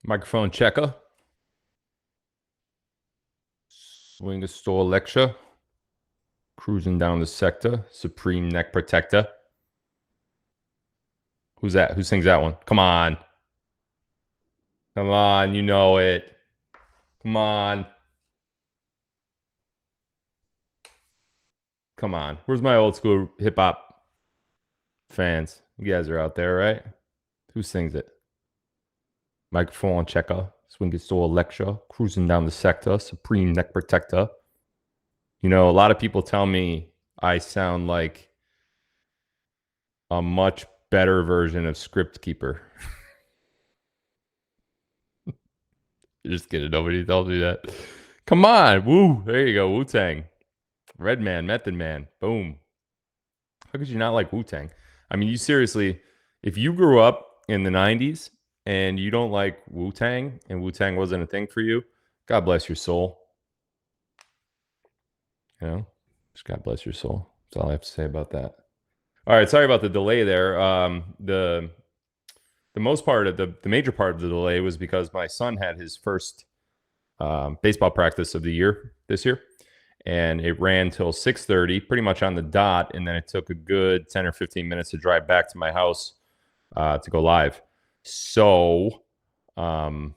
Microphone checker. Swing a store lecture. Cruising down the sector. Supreme neck protector. Who's that? Who sings that one? Come on. Come on, you know it. Come on. Come on. Where's my old school hip hop fans? You guys are out there, right? Who sings it? Microphone checker. Swing a store lecture. Cruising down the sector. Supreme neck protector. You know, a lot of people tell me I sound like a much better version of Script Keeper. Just kidding. Nobody tells me that. Come on. Woo. There you go. Wu-Tang. Redman, Method Man. Boom. How could you not like Wu-Tang? I mean, you seriously, if you grew up in the 90s and you don't like Wu-Tang and Wu-Tang wasn't a thing for you, God bless your soul. You know, just God bless your soul. That's all I have to say about that. All right, sorry about the delay there. The major part of the delay was because my son had his first baseball practice of the year this year, and it ran till 6:30, pretty much on the dot, and then it took a good 10 or 15 minutes to drive back to my house to go live. So, yeah,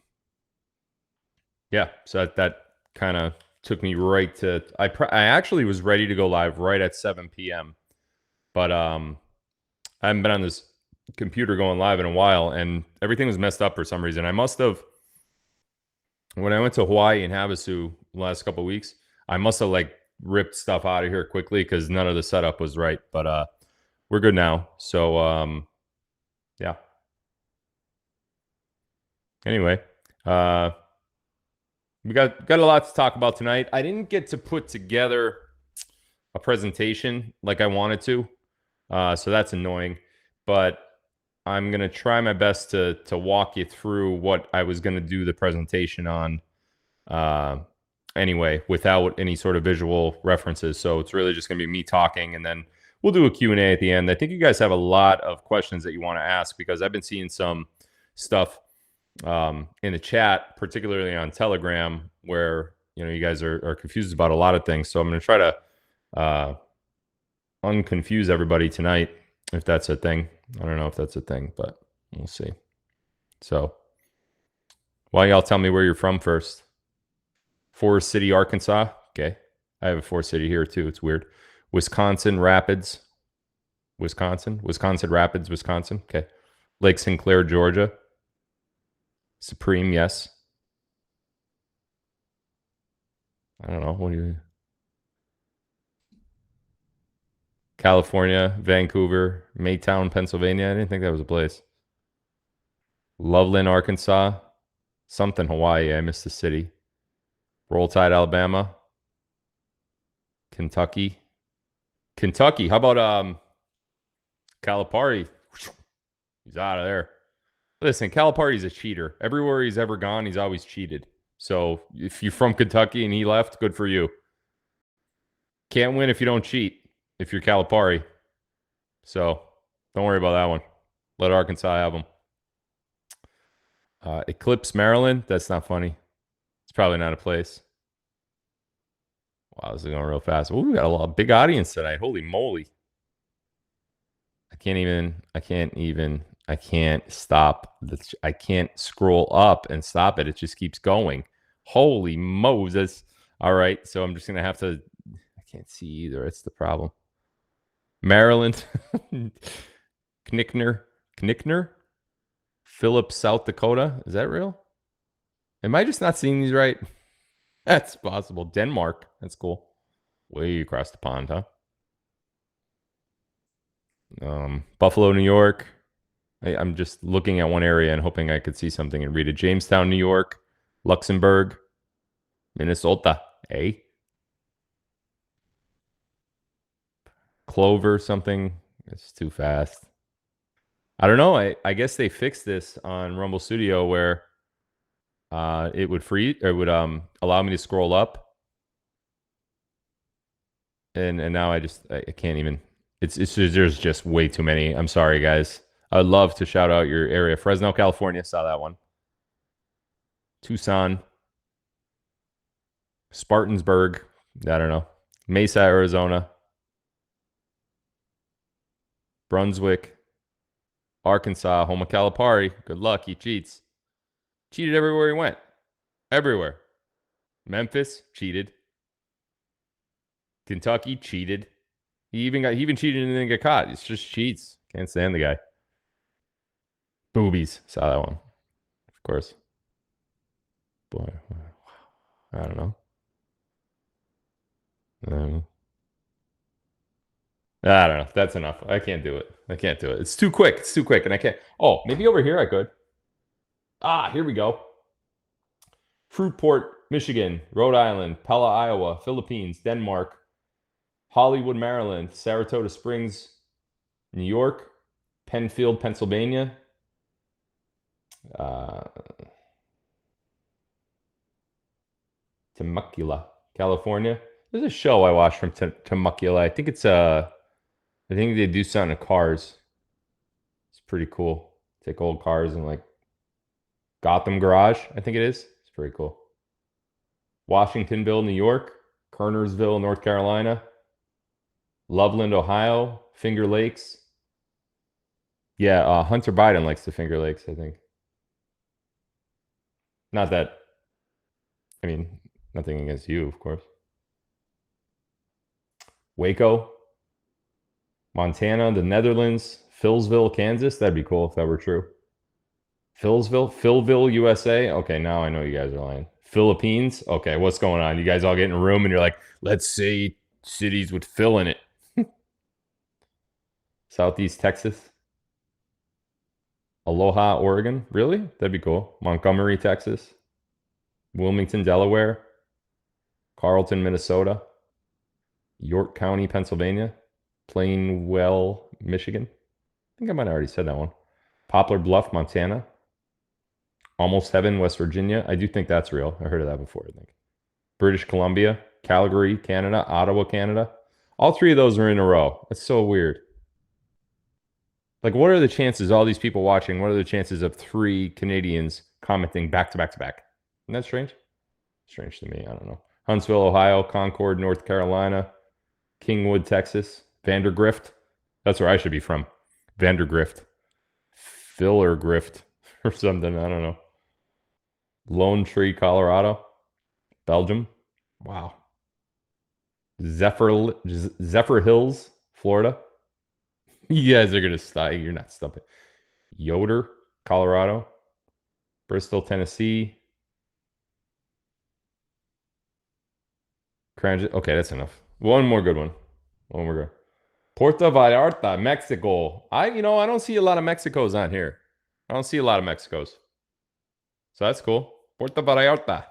so that kind of took me right to. I actually was ready to go live right at 7 p.m. But I haven't been on this computer going live in a while, and everything was messed up for some reason. I must have, when I went to Hawaii and Havasu the last couple of weeks, I must have like ripped stuff out of here quickly because none of the setup was right. But we're good now. So yeah. Anyway, we got a lot to talk about tonight. I didn't get to put together a presentation like I wanted to. So that's annoying, but I'm going to try my best to walk you through what I was going to do the presentation on anyway, without any sort of visual references. So it's really just going to be me talking, and then we'll do a Q&A at the end. I think you guys have a lot of questions that you want to ask because I've been seeing some stuff in the chat, particularly on Telegram, where you guys are confused about a lot of things. So I'm going to try to unconfuse everybody tonight, if that's a thing. I don't know if that's a thing, but we'll see. So why y'all tell me where you're from first? Forest City, Arkansas. Okay. I have a Forest City here too. It's weird. Wisconsin Rapids. Wisconsin Rapids, Wisconsin. Okay. Lake Sinclair, Georgia. Supreme, yes. I don't know. What do you... California, Vancouver, Maytown, Pennsylvania. I didn't think that was a place. Loveland, Arkansas. Something, Hawaii. I missed the city. Roll Tide, Alabama. Kentucky. How about Calipari? He's out of there. Listen, Calipari's a cheater. Everywhere he's ever gone, he's always cheated. So if you're from Kentucky and he left, good for you. Can't win if you don't cheat, if you're Calipari. So don't worry about that one. Let Arkansas have them. ECLIPSE, Maryland. That's not funny. It's probably not a place. Wow, this is going real fast. Ooh, we got a big audience tonight. Holy moly. I can't stop. I can't scroll up and stop it. It just keeps going. Holy Moses. All right. So I'm just going to have to, I can't see either. It's the problem. Maryland. Knickner. Phillips, South Dakota. Is that real? Am I just not seeing these right? That's possible. Denmark. That's cool. Way across the pond, huh? Buffalo, New York. I'm just looking at one area and hoping I could see something and read it. Jamestown, New York. Luxembourg. Minnesota. Eh? Clover, something. It's too fast. I don't know. I guess they fixed this on Rumble Studio where it would allow me to scroll up. And now I can't even. There's just way too many. I'm sorry, guys. I'd love to shout out your area. Fresno, California. Saw that one. Tucson, Spartansburg, I don't know, Mesa, Arizona, Brunswick, Arkansas, home of Calipari. Good luck, he cheats. Cheated everywhere he went. Everywhere. Memphis, cheated. Kentucky, cheated. He even cheated and didn't get caught. It's just cheats. Can't stand the guy. Boobies. Saw that one. Of course. Boy, I don't know. I don't know. That's enough. I can't do it. I can't do it. It's too quick. It's too quick, and I can't. Oh, maybe over here I could. Ah, here we go. Fruitport, Michigan, Rhode Island, Pella, Iowa, Philippines, Denmark, Hollywood, Maryland, Saratoga Springs, New York, Penfield, Pennsylvania, Temecula, California. There's a show I watched from Temecula. I think it's I think they do something to cars. It's pretty cool. Take old cars and like Gotham Garage, I think it is. It's pretty cool. Washingtonville, New York, Kernersville, North Carolina, Loveland, Ohio, Finger Lakes. Yeah, Hunter Biden likes the Finger Lakes, I think. Not that, I mean, nothing against you, of course. Waco, Montana, the Netherlands, Philsville, Kansas. That'd be cool if that were true. Philville, USA. Okay, now I know you guys are lying. Philippines. Okay, what's going on? You guys all get in a room and you're like, let's say cities with Phil in it. Southeast Texas. Aloha, Oregon. Really? That'd be cool. Montgomery, Texas. Wilmington, Delaware. Carlton, Minnesota. York County, Pennsylvania. Plainwell, Michigan. I think I might have already said that one. Poplar Bluff, Montana. Almost Heaven, West Virginia. I do think that's real. I heard of that before, I think. British Columbia, Calgary, Canada, Ottawa, Canada. All three of those are in a row. That's so weird. Like, what are the chances, all these people watching, what are the chances of 3 Canadians commenting back to back to back? Isn't that strange? Strange to me. I don't know. Huntsville, Ohio, Concord, North Carolina, Kingwood, Texas, Vandergrift. That's where I should be from. Vandergrift. Filler Grift or something. I don't know. Lone Tree, Colorado. Belgium. Wow. Zephyr Hills, Florida. You guys are going to stop. You're not stumping. Yoder, Colorado. Bristol, Tennessee. Okay, that's enough. One more good one. One more good. Puerto Vallarta, Mexico. I don't see a lot of Mexicos on here. I don't see a lot of Mexicos. So that's cool. Puerto Vallarta.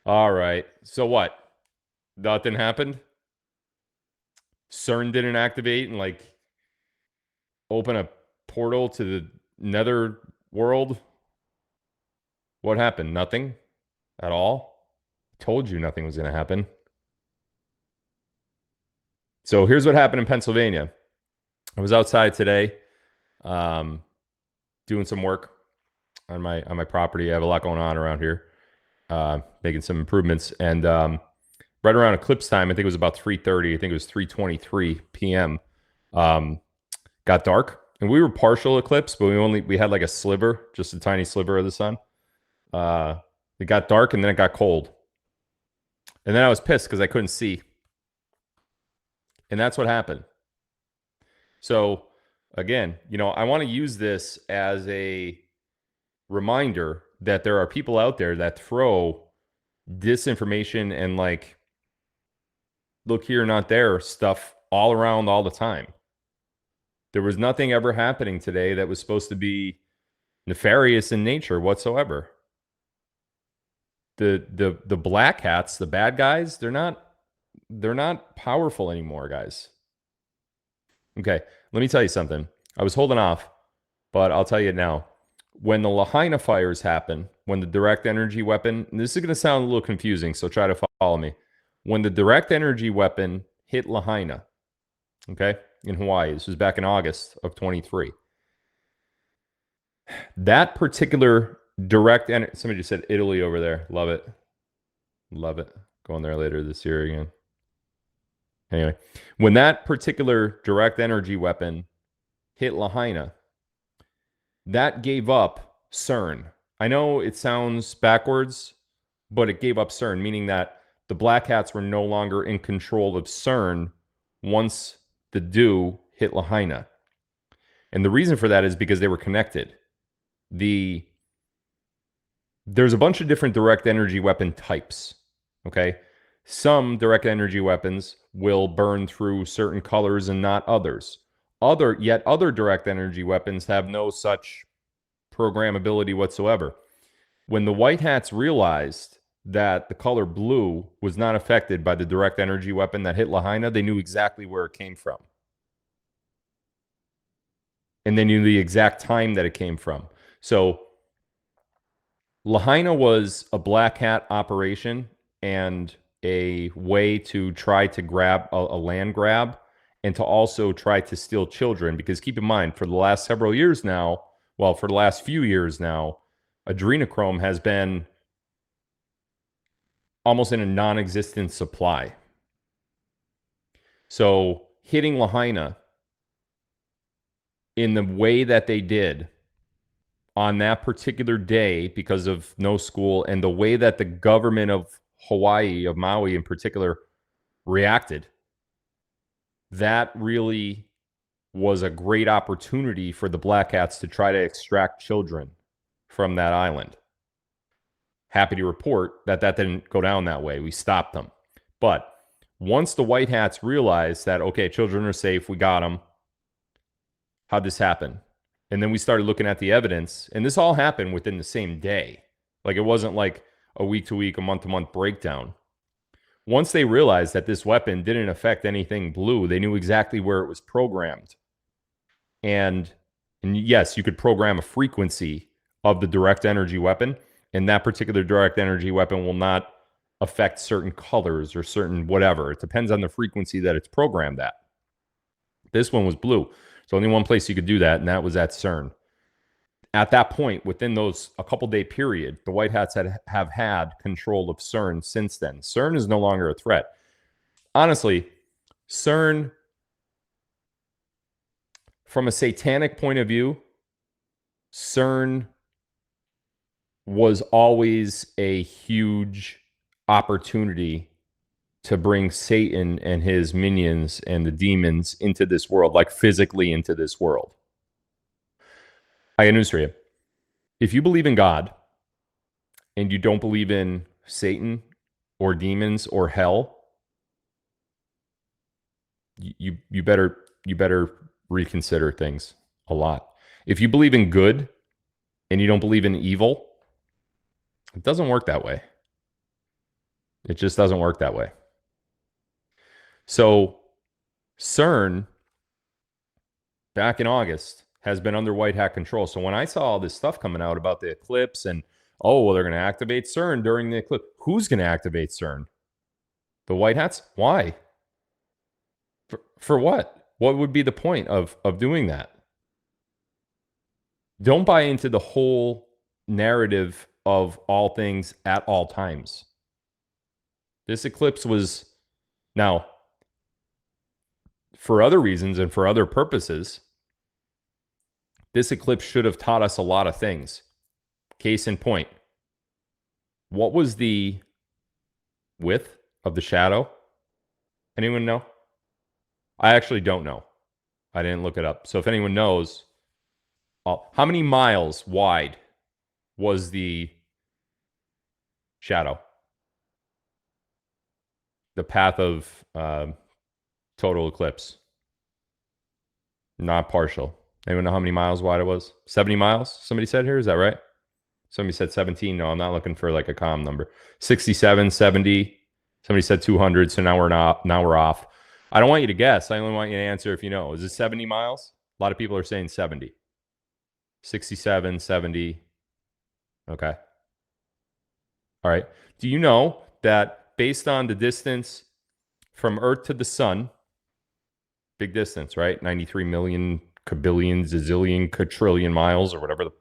All right. So what? Nothing happened? CERN didn't activate and like open a portal to the nether world? What happened? Nothing at all? Told you nothing was going to happen. So here's what happened in Pennsylvania. I was outside today doing some work on my property. I have a lot going on around here, making some improvements. And right around eclipse time, I think it was about 3:30. I think it was 3:23 p.m. Got dark, and we were partial eclipse, but we had like a sliver, just a tiny sliver of the sun. It got dark, and then it got cold, and then I was pissed because I couldn't see, and that's what happened. So again, I want to use this as a reminder that there are people out there that throw disinformation and like look here, not there stuff all around all the time. There was nothing ever happening today that was supposed to be nefarious in nature whatsoever. The black hats, the bad guys, they're not powerful anymore, guys. Okay, let me tell you something. I was holding off, but I'll tell you now. When the Lahaina fires happen, when the direct energy weapon, and this is going to sound a little confusing, so try to follow me. When the direct energy weapon hit Lahaina, okay, in Hawaii, this was back in August of 23. That particular direct energy. Somebody just said Italy over there. Love it. Love it. Going there later this year again. Anyway, when that particular direct energy weapon hit Lahaina, that gave up CERN. I know it sounds backwards, but it gave up CERN, meaning that the Black Hats were no longer in control of CERN once the dew hit Lahaina. And the reason for that is because they were connected. There's a bunch of different direct energy weapon types, okay? Some direct energy weapons will burn through certain colors and not others. Yet other direct energy weapons have no such programmability whatsoever. When the White Hats realized that the color blue was not affected by the direct energy weapon that hit Lahaina, they knew exactly where it came from. And they knew the exact time that it came from. So Lahaina was a Black Hat operation and a way to try to grab a land grab and to also try to steal children. Because keep in mind, for the last several years now, well, for the last few years now, adrenochrome has been almost in a non-existent supply. So hitting Lahaina in the way that they did on that particular day because of no school and the way that the government of Hawaii, of Maui in particular, reacted, that really was a great opportunity for the Black Hats to try to extract children from that island. Happy to report that that didn't go down that way. We stopped them. But once the White Hats realized that, okay, children are safe, we got them, how'd this happen? And then we started looking at the evidence, and this all happened within the same day. Like, it wasn't like a week-to-week, a month-to-month breakdown. Once they realized that this weapon didn't affect anything blue, they knew exactly where it was programmed. And yes, you could program a frequency of the direct energy weapon, and that particular direct energy weapon will not affect certain colors or certain whatever. It depends on the frequency that it's programmed at. This one was blue. There's only one place you could do that, and that was at CERN. At that point, within those a couple-day period, the White Hats have had control of CERN since then. CERN is no longer a threat. Honestly, CERN, from a satanic point of view, CERN was always a huge opportunity to bring Satan and his minions and the demons into this world, like physically into this world. I got news for you. If you believe in God and you don't believe in Satan or demons or hell, you better reconsider things a lot. If you believe in good and you don't believe in evil, it doesn't work that way. It just doesn't work that way. So CERN, back in August, has been under White Hat control. So when I saw all this stuff coming out about the eclipse and, oh, well, they're going to activate CERN during the eclipse. Who's going to activate CERN? The White Hats? Why? For what? What would be the point of doing that? Don't buy into the whole narrative of all things at all times. This eclipse was, now, for other reasons and for other purposes, this eclipse should have taught us a lot of things. Case in point, what was the width of the shadow? Anyone know? I actually don't know. I didn't look it up. So if anyone knows, how many miles wide was the shadow? The path of total eclipse. Not partial. Anyone know how many miles wide it was? 70 miles, somebody said here. Is that right? Somebody said 17. No, I'm not looking for like a calm number. 67, 70. Somebody said 200. So now we're off. I don't want you to guess. I only want you to answer if you know. Is it 70 miles? A lot of people are saying 70. 67, 70. Okay. All right. Do you know that based on the distance from Earth to the sun, big distance, right? 93 million, kabillion, zillion, quadrillion miles, or whatever the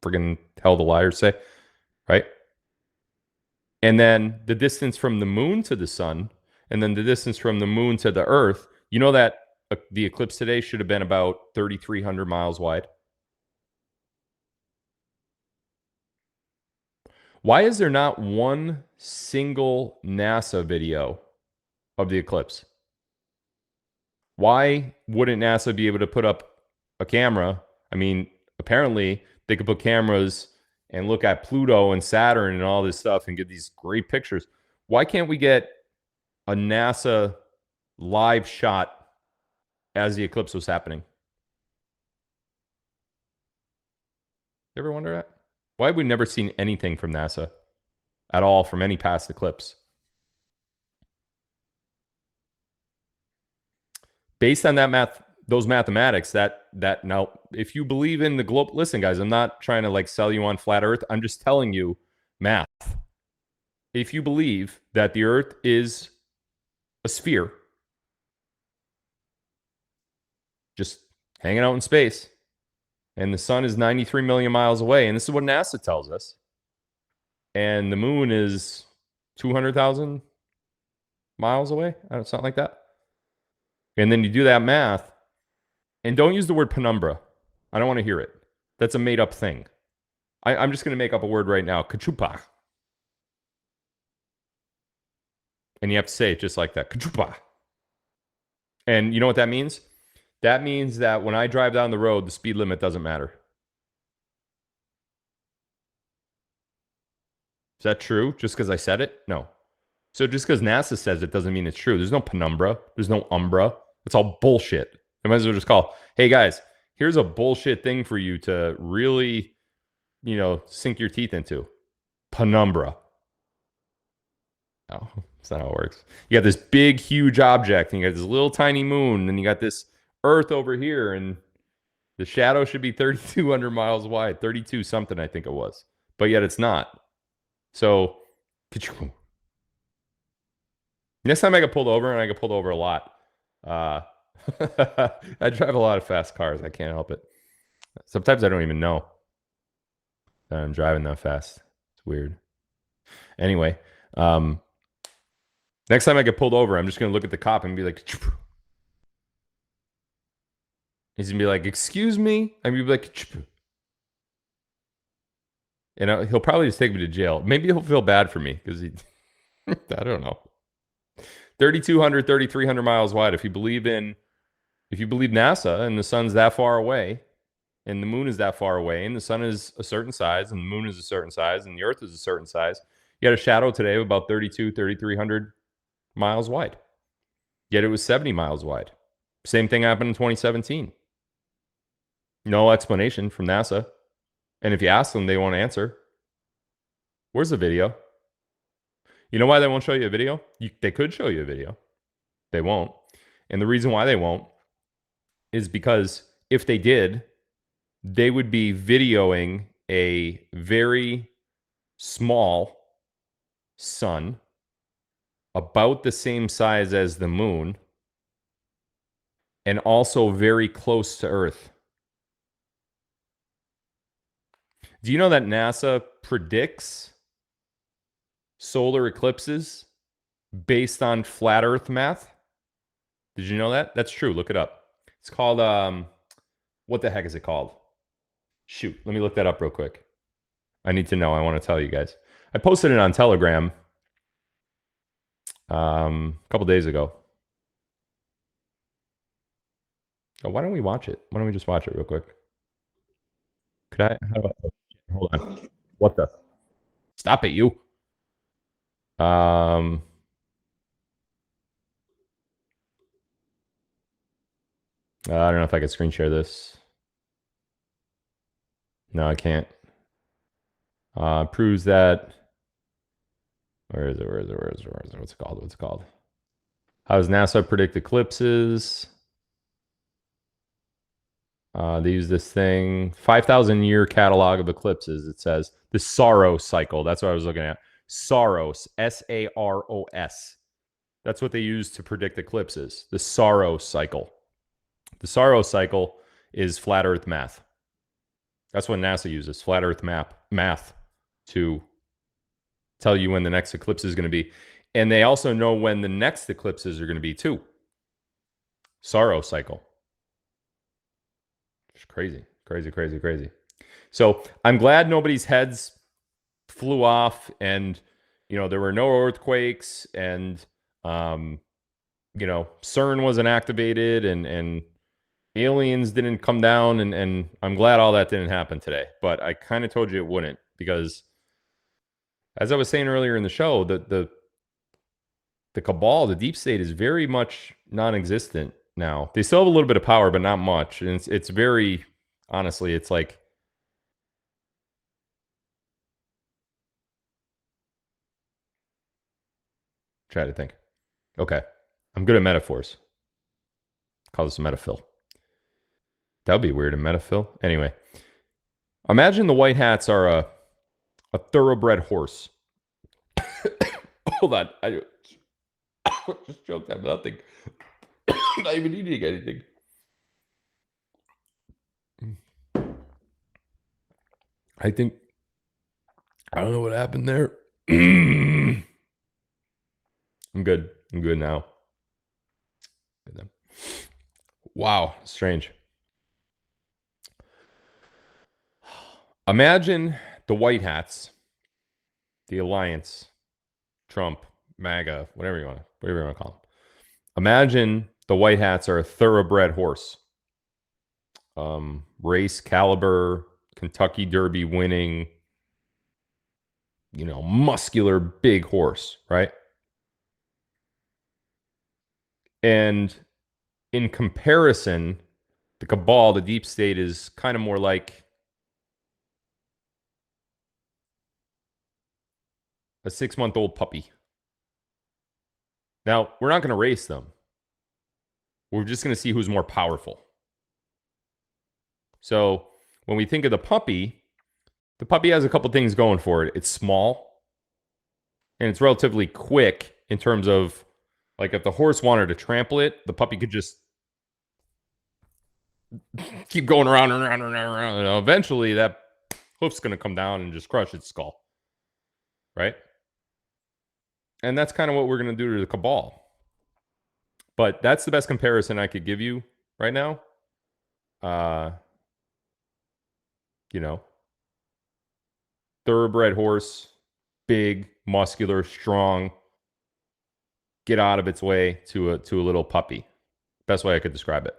friggin' hell the liars say, right? And then the distance from the moon to the sun, and then the distance from the moon to the earth. You know that the eclipse today should have been about 3,300 miles wide. Why is there not one single NASA video of the eclipse? Why wouldn't NASA be able to put up a camera? I mean, apparently they could put cameras and look at Pluto and Saturn and all this stuff and get these great pictures. Why can't we get a NASA live shot as the eclipse was happening? You ever wonder that? Why have we never seen anything from NASA at all from any past eclipse? Based on that those mathematics, that now, if you believe in the globe, listen, guys, I'm not trying to like sell you on flat Earth. I'm just telling you math. If you believe that the Earth is a sphere, just hanging out in space, and the sun is 93 million miles away, and this is what NASA tells us, and the moon is 200,000 miles away, something like that. And then you do that math, and don't use the word penumbra. I don't want to hear it. That's a made-up thing. I'm just going to make up a word right now, kachupa. And you have to say it just like that, kachupa. And you know what that means? That means that when I drive down the road, the speed limit doesn't matter. Is that true? Just because I said it? No. So just because NASA says it doesn't mean it's true. There's no penumbra. There's no umbra. It's all bullshit. I might as well just call, hey guys, here's a bullshit thing for you to really, sink your teeth into. Penumbra. No, that's not how it works. You got this big, huge object, and you got this little tiny moon, and you got this Earth over here, and the shadow should be 3,200 miles wide, 32 something, I think it was. But yet it's not. So, next time I get pulled over, and I get pulled over a lot, I drive a lot of fast cars. I can't help it. Sometimes I don't even know that I'm driving that fast. It's weird. Anyway, next time I get pulled over, I'm just going to look at the cop and be like, he's going to be like, excuse me? I'm going to be like, and he'll probably just take me to jail. Maybe he'll feel bad for me because I don't know. 3,200, 3,300 miles wide. If you believe NASA and the sun's that far away and the moon is that far away and the sun is a certain size and the moon is a certain size and the earth is a certain size, you got a shadow today of about 3,300 miles wide. Yet it was 70 miles wide. Same thing happened in 2017. No explanation from NASA. And if you ask them, they won't answer. Where's the video? You know why they won't show you a video? They could show you a video. They won't. And the reason why they won't is because if they did, they would be videoing a very small sun about the same size as the moon and also very close to Earth. Do you know that NASA predicts solar eclipses based on flat Earth math? Did you know that? That's true. Look it up. It's called, what the heck is it called? Shoot, let me look that up real quick. I need to know. I want to tell you guys. I posted it on Telegram a couple days ago. Oh, why don't we watch it? Why don't we just watch it real quick? Could I? Hold on. What the? Stop it, you. I don't know if I can screen share this. No, I can't. Proves that. Where is it? What's it called? How does NASA predict eclipses? They use this thing, 5,000 year catalog of eclipses. It says the Saros cycle. That's what I was looking at. Saros, S-A-R-O-S. That's what they use to predict eclipses. The Saros cycle. The Saros cycle is flat Earth math. That's what NASA uses, flat Earth math, to tell you when the next eclipse is going to be. And they also know when the next eclipses are going to be too. Sorrow cycle. It's crazy, crazy, crazy, crazy. So I'm glad nobody's heads flew off, and there were no earthquakes, and CERN wasn't activated, and aliens didn't come down, and I'm glad all that didn't happen today. But I kind of told you it wouldn't, because as I was saying earlier in the show, the cabal, the deep state, is very much non-existent now. They still have a little bit of power, but not much. And it's very, honestly, it's like, try to think. Okay. I'm good at metaphors. Call this a metaphil. That would be weird, a metaphil. Anyway, imagine the white hats are a thoroughbred horse. Hold on. I just choked on nothing. Not even eating anything. I don't know what happened there. I'm good. I'm good now. Wow, strange. Imagine the white hats, the alliance, Trump, MAGA, whatever you want to call them. Imagine the white hats are a thoroughbred horse. Race caliber, Kentucky Derby winning, muscular big horse, right? And in comparison, the cabal, the deep state, is kind of more like a 6-month-old puppy. Now, we're not going to race them. We're just going to see who's more powerful. So when we think of the puppy has a couple things going for it. It's small, and it's relatively quick in terms of, like, if the horse wanted to trample it, the puppy could just keep going around and around and around. And eventually, that hoof's going to come down and just crush its skull. Right? And that's kind of what we're going to do to the cabal. But that's the best comparison I could give you right now. Thoroughbred horse, big, muscular, strong, get out of its way to a little puppy. Best way I could describe it.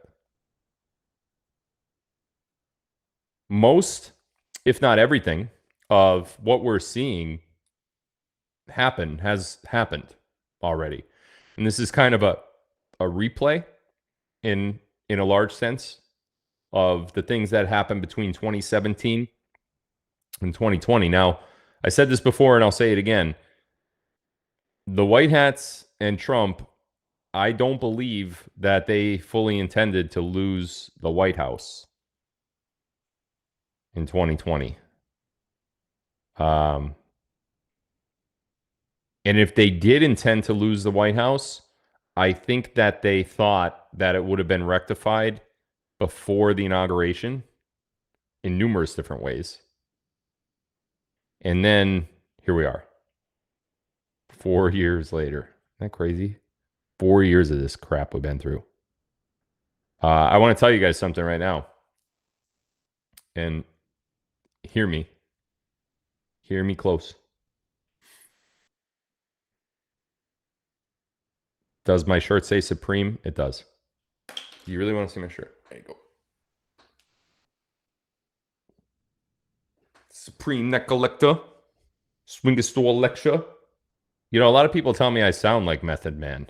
Most, if not everything, of what we're seeing has happened already. And this is kind of a replay in a large sense of the things that happened between 2017 and 2020. Now, I said this before and I'll say it again. The white hats and Trump, I don't believe that they fully intended to lose the White House in 2020. And if they did intend to lose the White House, I think that they thought that it would have been rectified before the inauguration in numerous different ways. And then here we are, 4 years later. Isn't that crazy? 4 years of this crap we've been through. I want to tell you guys something right now. And hear me. Hear me close. Does my shirt say Supreme? It does. Do you really want to see my shirt? There you go. Supreme neck collector. Swing store lecture. A lot of people tell me I sound like Method Man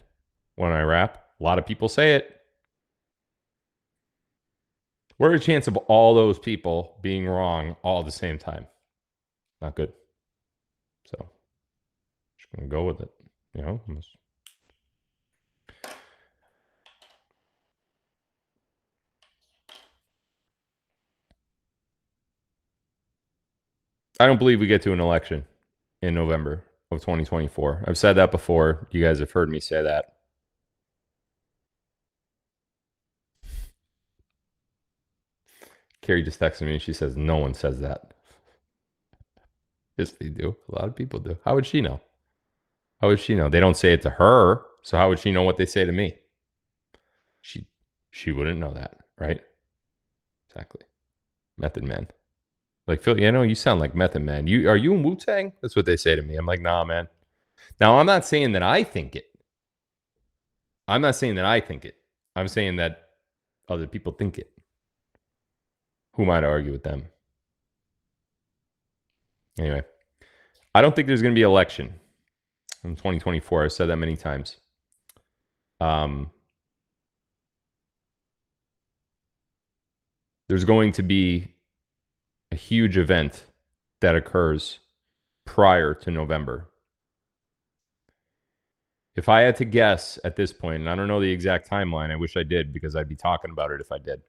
when I rap. A lot of people say it. What are the chances of all those people being wrong all at the same time? Not good. So, just going to go with it. I don't believe we get to an election in November of 2024. I've said that before. You guys have heard me say that. Carrie just texted me and she says, no one says that. Yes, they do. A lot of people do. How would she know? How would she know? They don't say it to her. So how would she know what they say to me? She wouldn't know that, right? Exactly. Method Man. Like, Phil, you sound like Method Man. Are you in Wu-Tang? That's what they say to me. I'm like, nah, man. Now, I'm not saying that I think it. I'm saying that other people think it. Who am I to argue with them? Anyway, I don't think there's going to be an election in 2024. I've said that many times. There's going to be a huge event that occurs prior to November. If I had to guess at this point, and I don't know the exact timeline, I wish I did because I'd be talking about it if I did.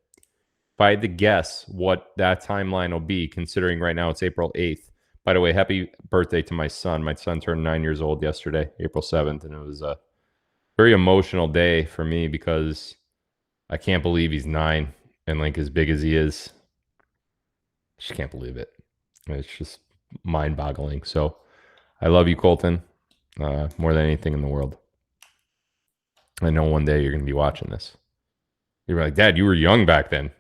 If I had to guess what that timeline will be, considering right now it's April 8th. By the way, happy birthday to my son. My son turned 9 years old yesterday, April 7th, and it was a very emotional day for me because I can't believe he's 9 and like as big as he is. I just can't believe it. It's just mind-boggling. So I love you, Colton, more than anything in the world. I know one day you're going to be watching this. You're like, Dad, you were young back then.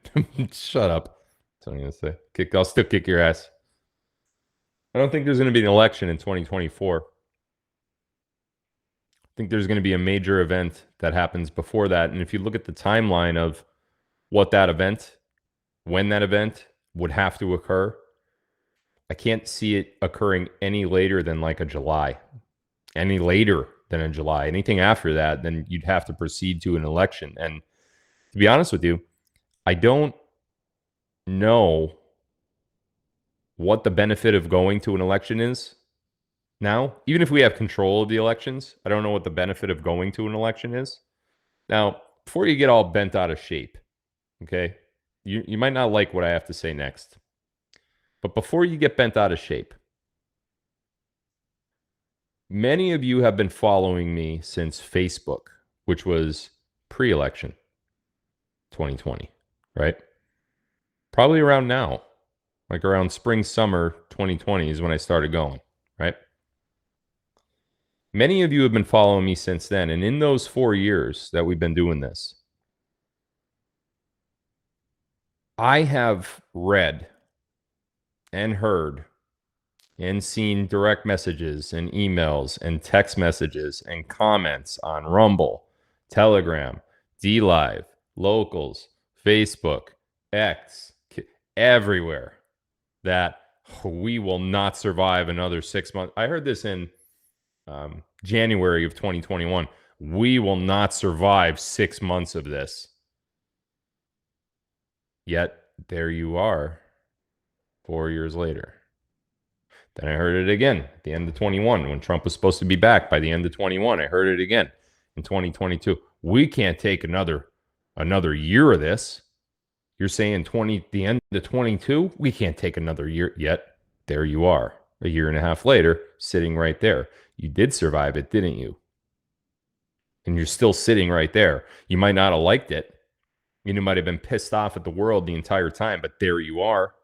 Shut up. That's what I'm going to say. I'll still kick your ass. I don't think there's going to be an election in 2024. I think there's going to be a major event that happens before that. And if you look at the timeline of what that event, when that event would have to occur, I can't see it occurring any later than like a July. Any later than in July. Anything after that, then you'd have to proceed to an election. And to be honest with you, I don't know what the benefit of going to an election is now. Even if we have control of the elections, I don't know what the benefit of going to an election is. Now, before you get all bent out of shape, okay, you might not like what I have to say next. But before you get bent out of shape, many of you have been following me since Facebook, which was pre-election 2020, right? Probably around now, like around spring, summer 2020 is when I started going, right? Many of you have been following me since then. And in those 4 years that we've been doing this, I have read and heard and seen direct messages and emails and text messages and comments on Rumble, Telegram, DLive, Locals, Facebook, X, everywhere that we will not survive another 6 months. I heard this in January of 2021. We will not survive 6 months of this. Yet there you are 4 years later. Then I heard it again at the end of 21 when Trump was supposed to be back by the end of 21. I heard it again in 2022. We can't take another year of this. You're saying the end of 22? We can't take another year. Yet there you are, a year and a half later, sitting right there. You did survive it, didn't you? And you're still sitting right there. You might not have liked it. You might have been pissed off at the world the entire time, but there you are.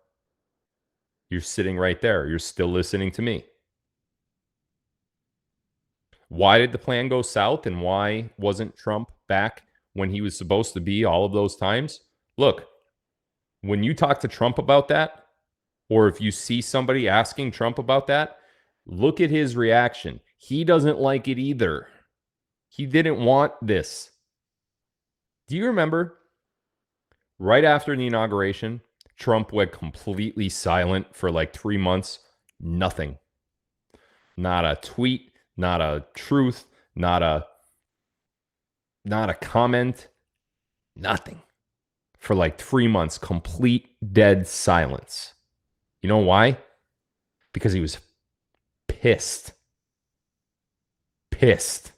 You're sitting right there. You're still listening to me. Why did the plan go south and why wasn't Trump back when he was supposed to be all of those times? Look, when you talk to Trump about that, or if you see somebody asking Trump about that, look at his reaction. He doesn't like it either. He didn't want this. Do you remember right after the inauguration, Trump went completely silent for like 3 months? Nothing. Not a tweet, not a truth, not a comment, nothing. For like 3 months, complete dead silence. You know why? Because he was pissed. Pissed.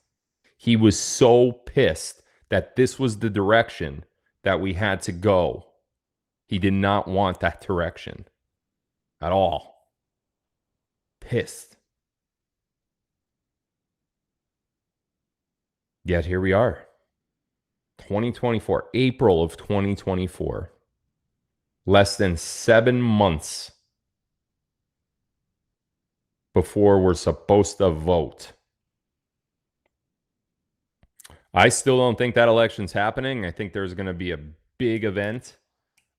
He was so pissed that this was the direction that we had to go. He did not want that direction at all. Pissed. Yet here we are. 2024, April of 2024. less than 7 months before we're supposed to vote. I still don't think that election's happening. I think there's going to be a big event.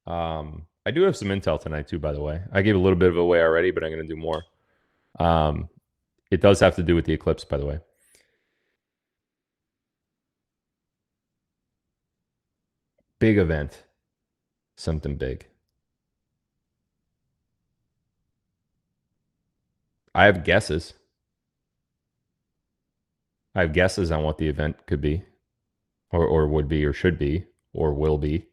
I do have some intel tonight too, by the way. I gave a little bit of away already, but I'm going to do more. It does have to do with the eclipse, by the way. Big event. Something big. I have guesses. I have guesses on what the event could be, or would be, or should be, or will be.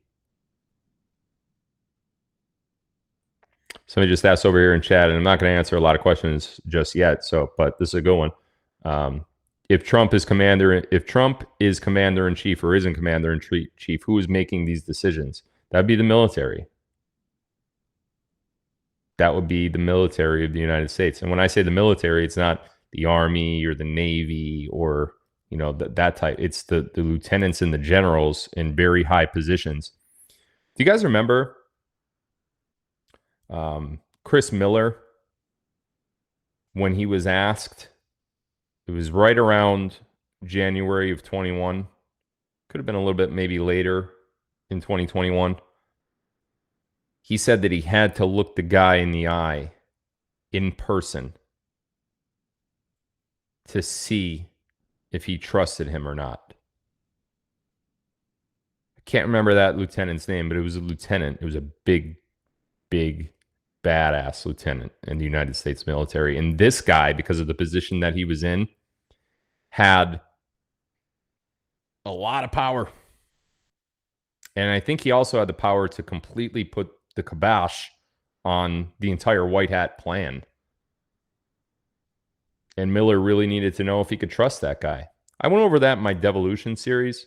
Somebody just asked over here in chat, and I'm not going to answer a lot of questions just yet. So, but this is a good one. If Trump is commander in chief or isn't commander in chief, who is making these decisions? That'd be the military. That would be the military of the United States. And when I say the military, it's not the Army or the Navy or that type. It's the lieutenants and the generals in very high positions. Do you guys remember Chris Miller, when he was asked? It was right around January of 21. Could have been a little bit maybe later in 2021. He said that he had to look the guy in the eye in person to see if he trusted him or not. I can't remember that lieutenant's name, but it was a lieutenant. It was a big, badass lieutenant in the United States military. And this guy, because of the position that he was in, had a lot of power. And I think he also had the power to completely put the kibosh on the entire white hat plan. And Miller really needed to know if he could trust that guy. I went over that in my devolution series.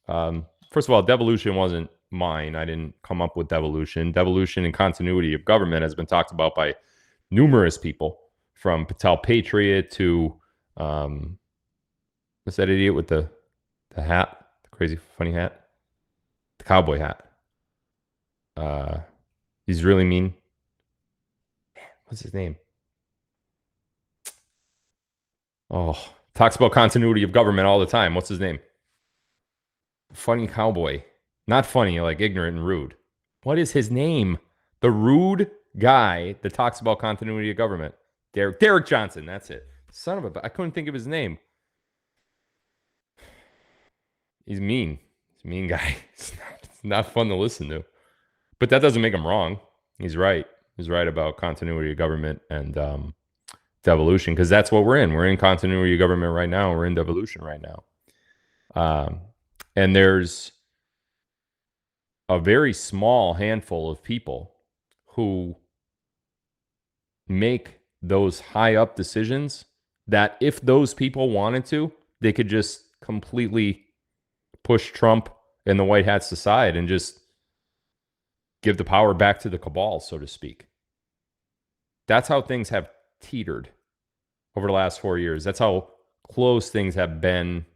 First of all, devolution wasn't mine. I didn't come up with devolution. Devolution and continuity of government has been talked about by numerous people, from Patel Patriot to what's that idiot with the hat, the crazy funny hat, the cowboy hat. He's really mean. What's his name? Oh, talks about continuity of government all the time. What's his name? Funny cowboy. Not funny, like ignorant and rude. What is his name? The rude guy that talks about continuity of government. Derek Johnson, that's it. Son of a... I couldn't think of his name. He's mean. He's a mean guy. It's not fun to listen to. But that doesn't make him wrong. He's right. He's right about continuity of government and devolution, because that's what we're in. We're in continuity of government right now. We're in devolution right now. And there's a very small handful of people who make those high up decisions that if those people wanted to, they could just completely push Trump and the white hats aside and just give the power back to the cabal, so to speak. That's how things have teetered over the last 4 years. That's how close things have been,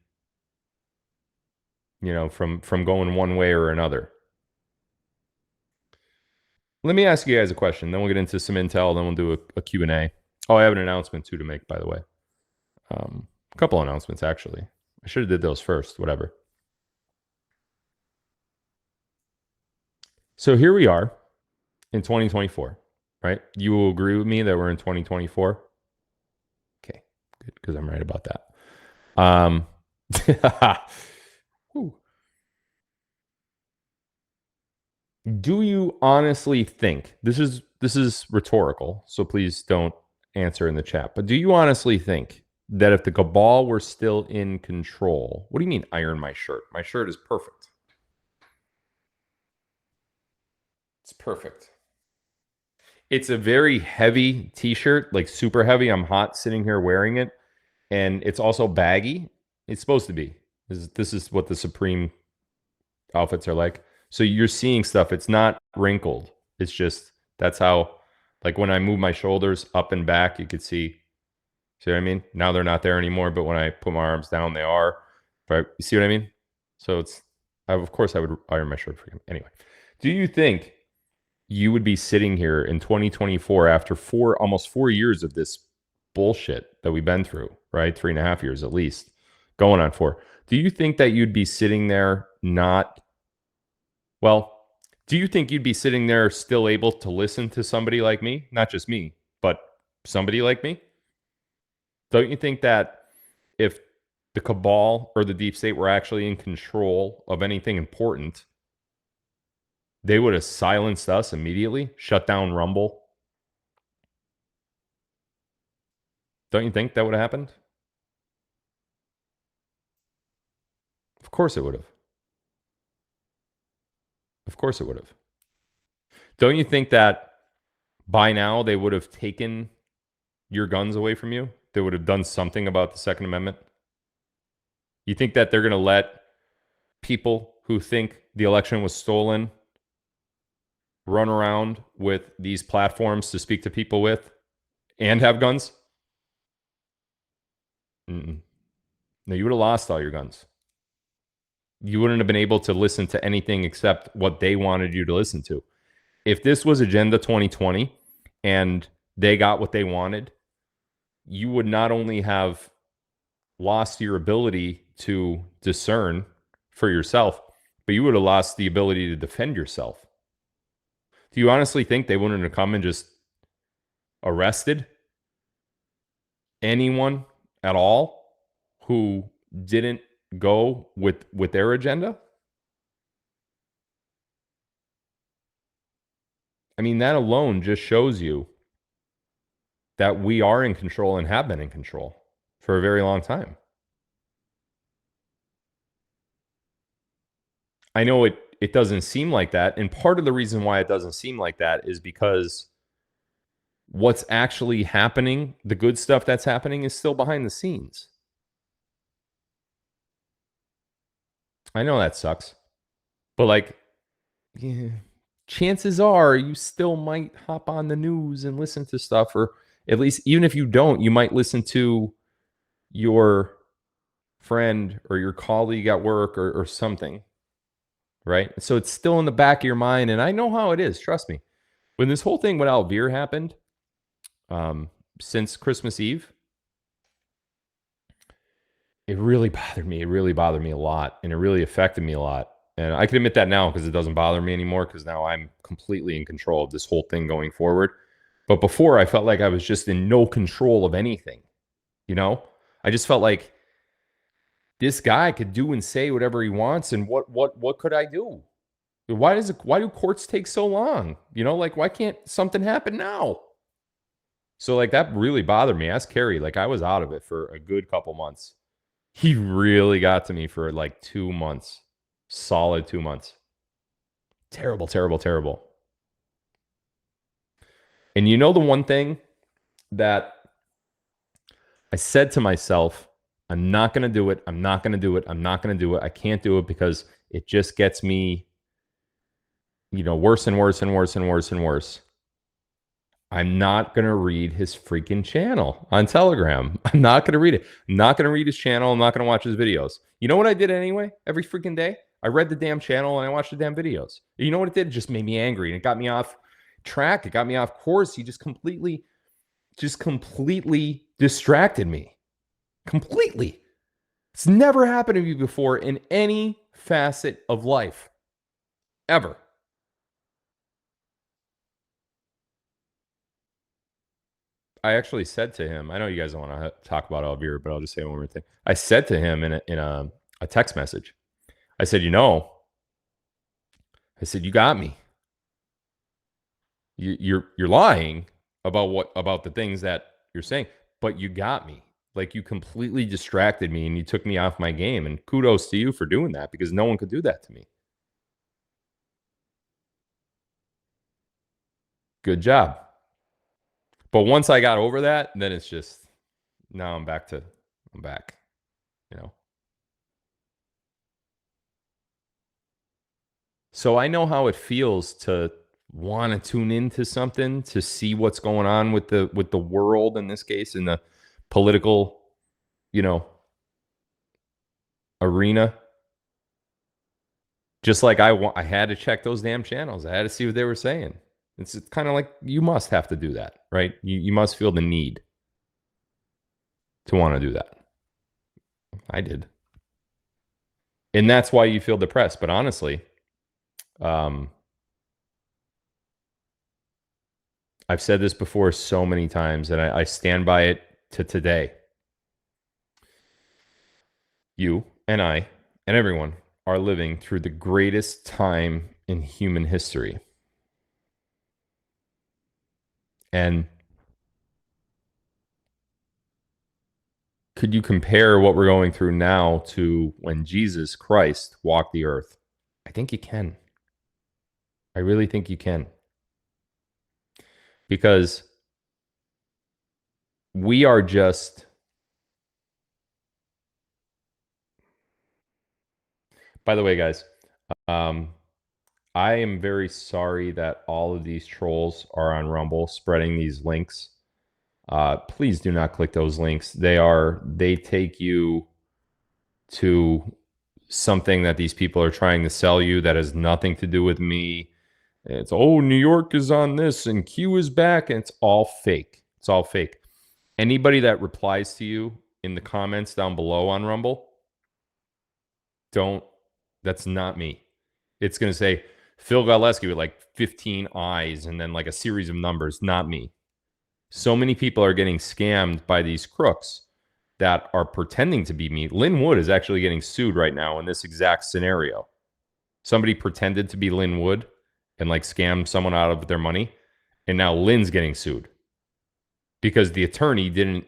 from going one way or another. Let me ask you guys a question. Then we'll get into some intel. Then we'll do a Q&A. Oh, I have an announcement too to make, by the way. A couple announcements, actually. I should have did those first. Whatever. So here we are in 2024, right? You will agree with me that we're in 2024? Okay, good, because I'm right about that. Do you honestly think, this is rhetorical, so please don't answer in the chat, but do you honestly think that if the cabal were still in control... What do you mean iron my shirt? My shirt is perfect. It's perfect. It's a very heavy t-shirt, like super heavy. I'm hot sitting here wearing it. And it's also baggy. It's supposed to be. This is what the Supreme outfits are like. So you're seeing stuff. It's not wrinkled. It's just, that's how, like when I move my shoulders up and back, you could see what I mean? Now they're not there anymore, but when I put my arms down, they are. Right? You see what I mean? So of course I would iron my shirt for him. Anyway, do you think you would be sitting here in 2024 after almost 4 years of this bullshit that we've been through, right? 3.5 years at least, going on 4. Do you think that you'd be sitting there well, do you think you'd be sitting there still able to listen to somebody like me? Not just me, but somebody like me? Don't you think that if the cabal or the deep state were actually in control of anything important, they would have silenced us immediately, shut down Rumble? Don't you think that would have happened? Of course it would have. Of course it would have. Don't you think that by now they would have taken your guns away from you? They would have done something about the Second Amendment? You think that they're going to let people who think the election was stolen run around with these platforms to speak to people with and have guns? Mm-mm. No, you would have lost all your guns. You wouldn't have been able to listen to anything except what they wanted you to listen to. If this was Agenda 2020 and they got what they wanted, you would not only have lost your ability to discern for yourself, but you would have lost the ability to defend yourself. Do you honestly think they wouldn't have come and just arrested anyone at all who didn't go with their agenda? I mean, that alone just shows you that we are in control and have been in control for a very long time. I know it doesn't seem like that, and part of the reason why it doesn't seem like that is because what's actually happening, the good stuff that's happening, is still behind the scenes. I know that sucks, but like, yeah, chances are you still might hop on the news and listen to stuff, or at least even if you don't, you might listen to your friend or your colleague at work or something, right? So it's still in the back of your mind, and I know how it is. Trust me. When this whole thing with Alvear happened, since Christmas Eve, it really bothered me. It really bothered me a lot, and it really affected me a lot. And I can admit that now because it doesn't bother me anymore because now I'm completely in control of this whole thing going forward. But before, I felt like I was just in no control of anything. You know, I just felt like this guy could do and say whatever he wants, and what could I do? Why do courts take so long? You know, like why can't something happen now? So like that really bothered me. Ask Kerry. Like I was out of it for a good couple months. He really got to me for like 2 months. Solid 2 months. Terrible, terrible, terrible. And you know the one thing that I said to myself, I'm not going to do it. I'm not going to do it. I'm not going to do it. I can't do it because it just gets me, worse and worse and worse and worse and worse. I'm not going to read his freaking channel on Telegram. I'm not going to read it. I'm not going to read his channel. I'm not going to watch his videos. You know what I did anyway? Every freaking day? I read the damn channel and I watched the damn videos. You know what it did? It just made me angry and it got me off track. It got me off course. He just completely distracted me. Completely. It's never happened to me before in any facet of life. Ever. I actually said to him, I know you guys don't want to talk about Alvear, but I'll just say one more thing. I said to him in a text message, I said, you got me. You're lying about the things that you're saying, but you got me. Like you completely distracted me and you took me off my game. And kudos to you for doing that because no one could do that to me. Good job. But once I got over that, then it's just now I'm back. So I know how it feels to want to tune into something to see what's going on with the world in this case, in the political, arena. Just like I had to check those damn channels. I had to see what they were saying. It's kind of like you must have to do that, right? You must feel the need to want to do that. I did. And that's why you feel depressed. But honestly, um, I've said this before so many times, and I stand by it to today. You and I and everyone are living through the greatest time in human history. And could you compare what we're going through now to when Jesus Christ walked the earth? I think you can. I really think you can. Because we are just, by the way, guys, um, I am very sorry that all of these trolls are on Rumble spreading these links. Please do not click those links. They take you to something that these people are trying to sell you that has nothing to do with me. It's, oh, New York is on this and Q is back, and it's all fake. It's all fake. Anybody that replies to you in the comments down below on Rumble, that's not me. It's going to say Phil Godlewski with like 15 eyes and then like a series of numbers, not me. So many people are getting scammed by these crooks that are pretending to be me. Lynn Wood is actually getting sued right now in this exact scenario. Somebody pretended to be Lynn Wood and like scammed someone out of their money. And now Lynn's getting sued because the attorney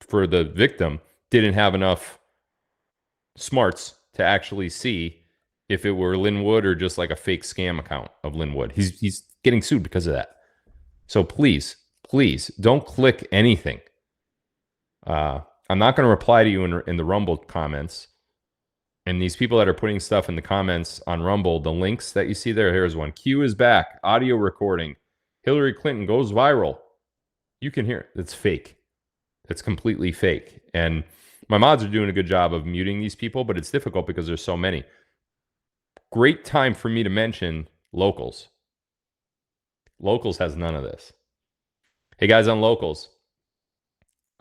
for the victim, didn't have enough smarts to actually see if it were Lynn Wood or just like a fake scam account of Lynn Wood. He's getting sued because of that. So please don't click anything. I'm not going to reply to you in the Rumble comments. And these people that are putting stuff in the comments on Rumble, the links that you see there, here's one. Q is back. Audio recording. Hillary Clinton goes viral. You can hear it. It's fake. It's completely fake. And my mods are doing a good job of muting these people, but it's difficult because there's so many. Great time for me to mention Locals. Locals has none of this. Hey, guys on Locals,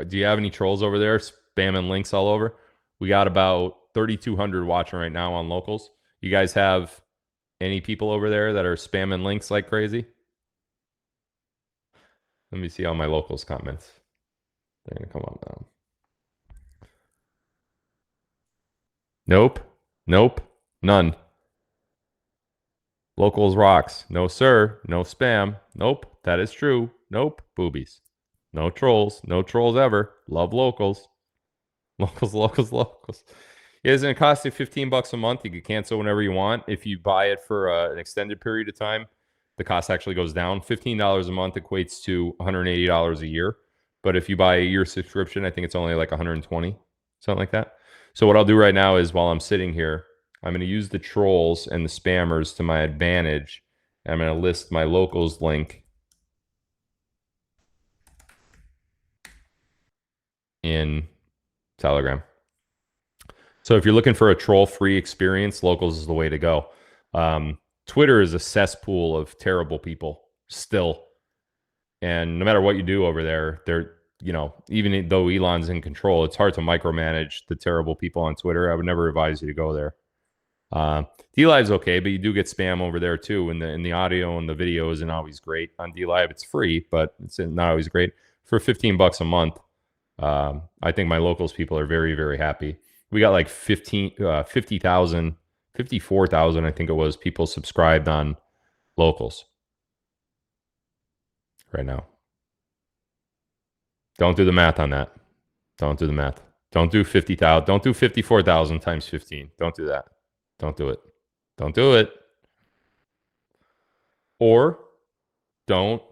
do you have any trolls over there spamming links all over? We got about 3,200 watching right now on Locals. You guys have any people over there that are spamming links like crazy? Let me see all my Locals comments. They're going to come up now. Nope. None. Locals rocks. No, sir. No spam. Nope. That is true. Nope. Boobies. No trolls. No trolls ever. Love Locals. Locals. It is going to cost you $15 a month. You can cancel whenever you want. If you buy it for an extended period of time, the cost actually goes down. $15 a month equates to $180 a year. But if you buy a year subscription, I think it's only like $120, something like that. So what I'll do right now is while I'm sitting here, I'm going to use the trolls and the spammers to my advantage. I'm going to list my Locals link in Telegram. So if you're looking for a troll-free experience, Locals is the way to go. Twitter is a cesspool of terrible people still. And no matter what you do over there, they're, even though Elon's in control, it's hard to micromanage the terrible people on Twitter. I would never advise you to go there. DLive's okay, but you do get spam over there too. And the audio and the video isn't always great. On DLive, it's free, but it's not always great. For $15 a month, I think my Locals people are very, very happy. We got like 50,000, 54,000, I think it was, people subscribed on Locals right now. Don't do the math on that. Don't do the math. Don't do 50,000. Don't do 54,000 times 15. Don't do that. Don't do it. Don't do it. Or don't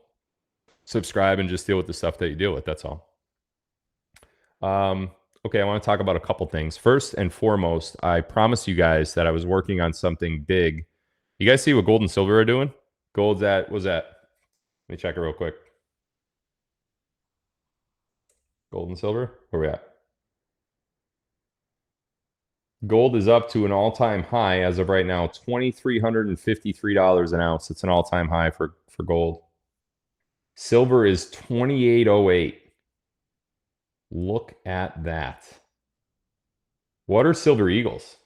subscribe and just deal with the stuff that you deal with. That's all. Okay, I want to talk about a couple things. First and foremost, I promised you guys that I was working on something big. You guys see what gold and silver are doing? Gold's at, what's that? Let me check it real quick. Gold and silver? Where we at? Gold is up to an all-time high as of right now, $2,353 an ounce. It's an all-time high for gold. Silver is 28.08. Look at that. What are Silver Eagles?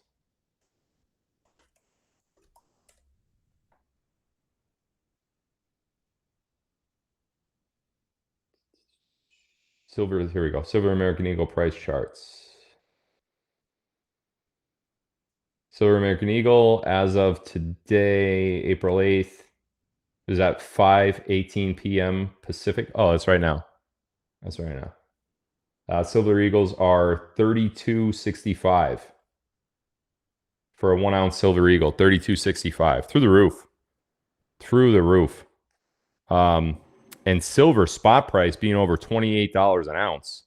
Silver, here we go. Silver American Eagle price charts. Silver American Eagle, as of today, April 8th, is at 5:18 p.m. Pacific. Oh, that's right now. That's right now. Silver Eagles are 32.65 for a 1 ounce Silver Eagle. 32.65 through the roof. Through the roof. And silver spot price being over $28 an ounce.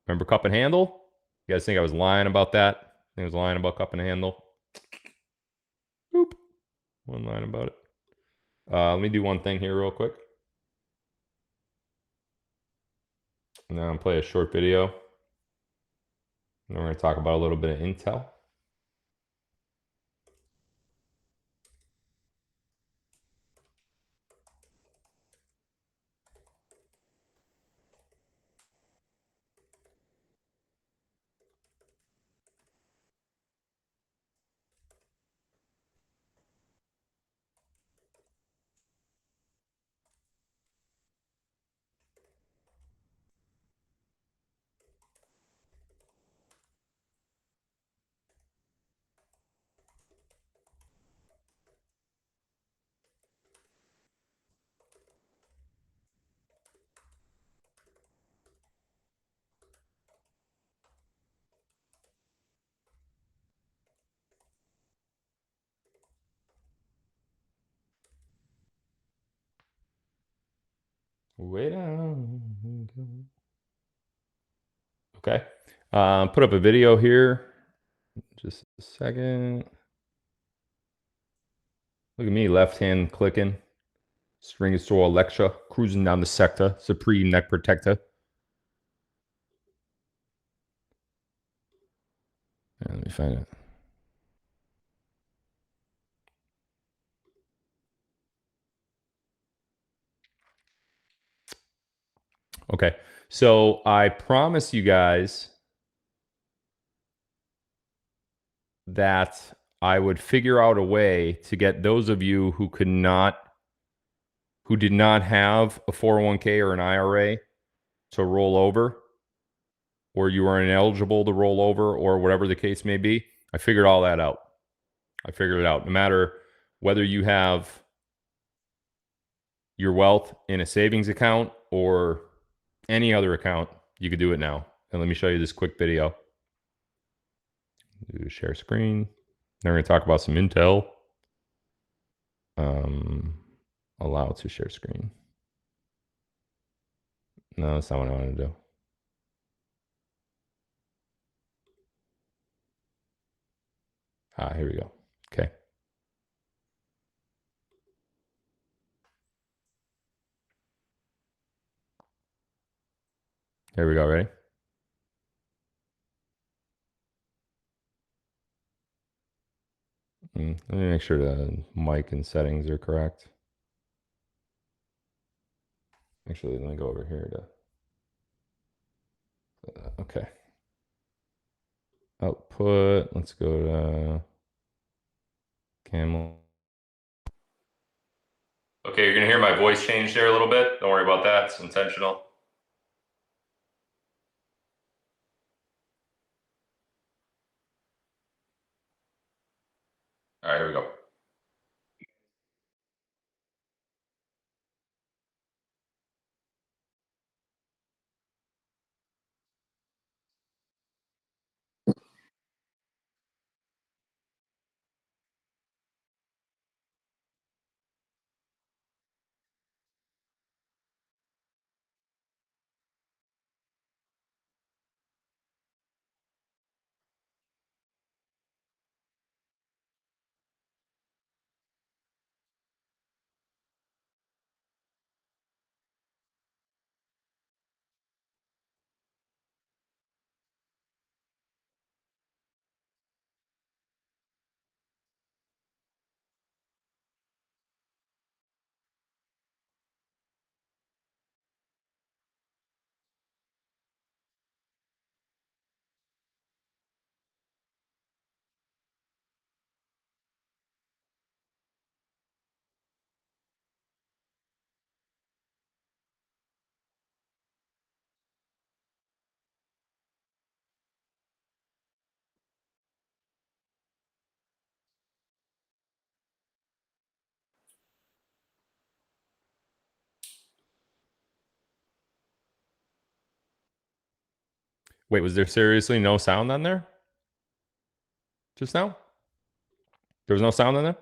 Remember cup and handle? You guys think I was lying about that? I think I was lying about cup and handle. Boop. One line about it. Let me do one thing here real quick. And then I'm going to play a short video. And we're going to talk about a little bit of intel. Wait on. Okay. Put up a video here. Just a second. Look at me, left hand clicking. String store Alexa, cruising down the sector. Supreme neck protector. Let me find it. Okay. So I promise you guys that I would figure out a way to get those of you who did not have a 401k or an IRA to roll over, or you are ineligible to roll over, or whatever the case may be. I figured all that out. I figured it out. No matter whether you have your wealth in a savings account or any other account, you could do it now. And let me show you this quick video. Do share screen. Then we're going to talk about some intel. Allow to share screen. No, that's not what I want to do. Here we go. Okay. Here we go. Ready? Let me make sure the mic and settings are correct. Actually, let me go over here to. Okay. Output. Let's go to Camel. Okay, you're gonna hear my voice change there a little bit. Don't worry about that. It's intentional. All right, here we go. Wait, was there seriously no sound on there just now? There was no sound on there?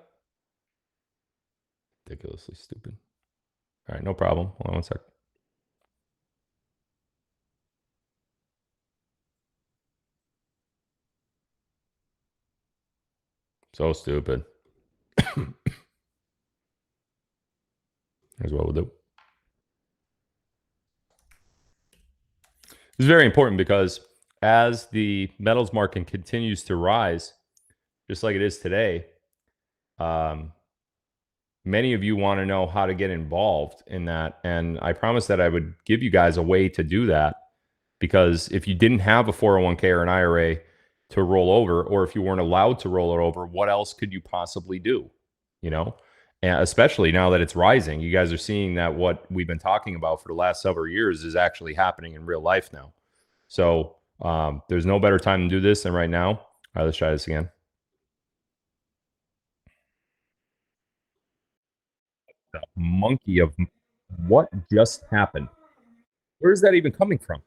Ridiculously stupid. All right, no problem. Hold on one sec. So stupid. Here's what we'll do. This is very important because as the metals market continues to rise, just like it is today, many of you want to know how to get involved in that. And I promised that I would give you guys a way to do that, because if you didn't have a 401k or an IRA to roll over, or if you weren't allowed to roll it over, what else could you possibly do? You know, and especially now that it's rising, you guys are seeing that what we've been talking about for the last several years is actually happening in real life now. So there's no better time to do this than right now. All right, let's try this again. The monkey of what just happened? Where is that even coming from?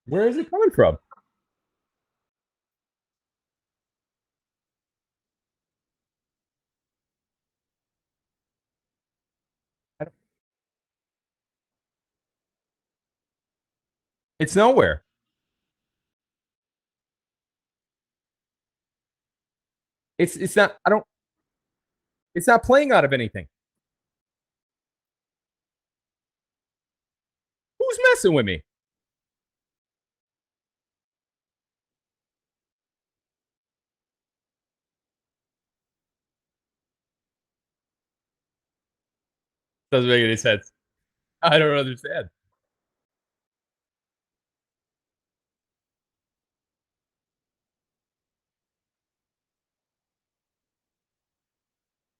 Where is it coming from? It's nowhere. It's not. I don't. It's not playing out of anything. Who's messing with me? Doesn't make any sense. I don't understand.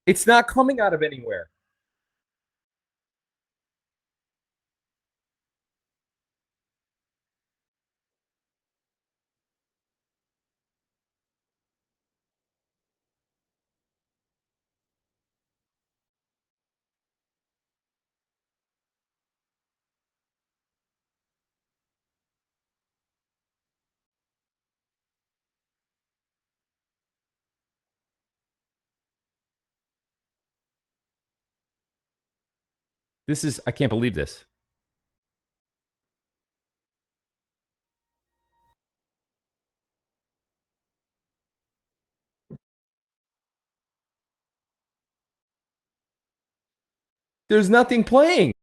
It's not coming out of anywhere. This is. I can't believe this. There's nothing playing.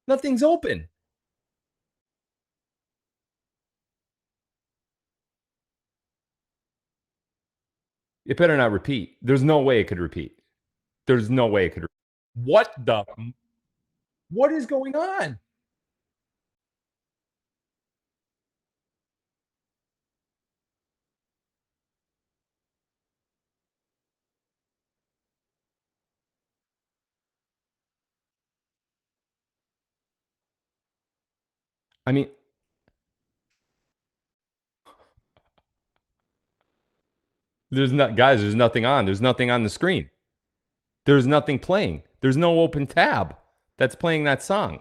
Nothing's open. It better not repeat. There's no way it could repeat. There's no way it could. What the? What is going on? I mean, there's not, guys. There's nothing on. There's nothing on the screen. There's nothing playing. There's no open tab that's playing that song.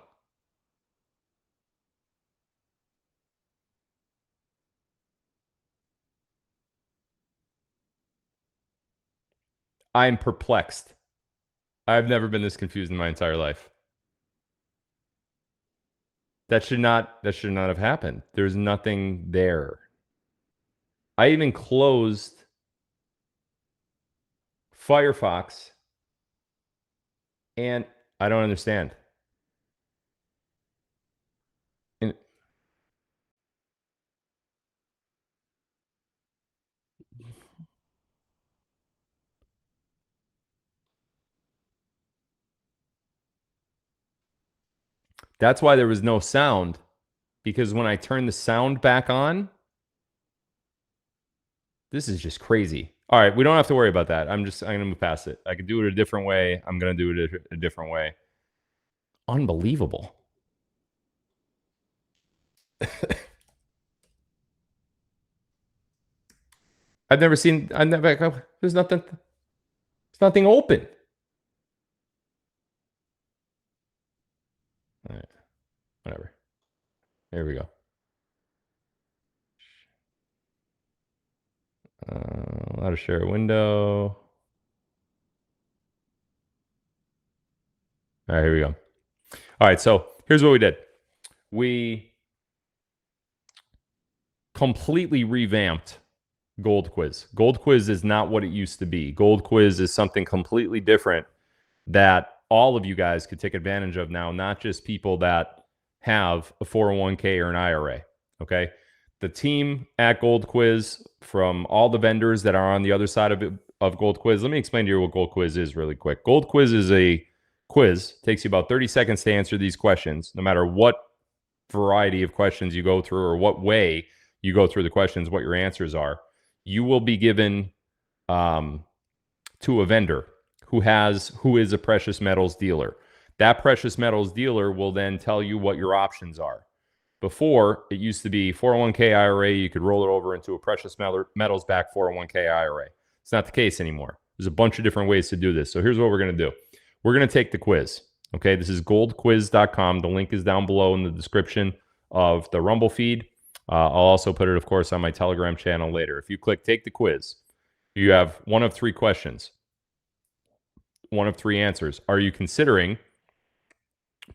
I'm perplexed. I've never been this confused in my entire life. That should not have happened. There's nothing there. I even closed Firefox, and I don't understand. And that's why there was no sound, because when I turned the sound back on, this is just crazy. All right, we don't have to worry about that. I'm going to move past it. I could do it a different way. I'm going to do it a different way. Unbelievable. There's nothing open. All right, whatever. There we go. Allow to share a window. All right, here we go. All right, so here's what we did. We completely revamped Gold Quiz. Gold Quiz is not what it used to be. Gold Quiz is something completely different that all of you guys could take advantage of now, not just people that have a 401k or an IRA. Okay. The team at Gold Quiz, from all the vendors that are on the other side of Gold Quiz, let me explain to you what Gold Quiz is really quick. Gold Quiz is a quiz, takes you about 30 seconds to answer these questions, no matter what variety of questions you go through or what way you go through the questions, what your answers are. You will be given to a vendor who is a precious metals dealer. That precious metals dealer will then tell you what your options are. Before, it used to be 401k IRA, you could roll it over into a precious metals backed 401k IRA. It's not the case anymore. There's a bunch of different ways to do this. So here's what we're going to do. We're going to take the quiz. Okay, this is goldquiz.com. The link is down below in the description of the Rumble feed. I'll also put it, of course, on my Telegram channel later. If you click take the quiz, you have one of three questions, one of three answers. Are you considering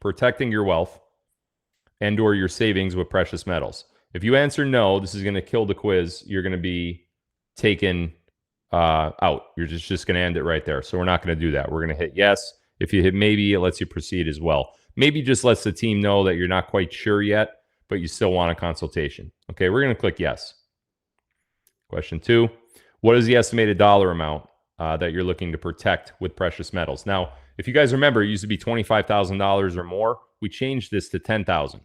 protecting your wealth and or your savings with precious metals? If you answer no, this is going to kill the quiz. You're going to be taken out. You're just going to end it right there. So we're not going to do that. We're going to hit yes. If you hit maybe, it lets you proceed as well. Maybe just lets the team know that you're not quite sure yet, but you still want a consultation. Okay, we're going to click yes. Question 2, what is the estimated dollar amount that you're looking to protect with precious metals? Now, if you guys remember, it used to be $25,000 or more. We changed this to $10,000.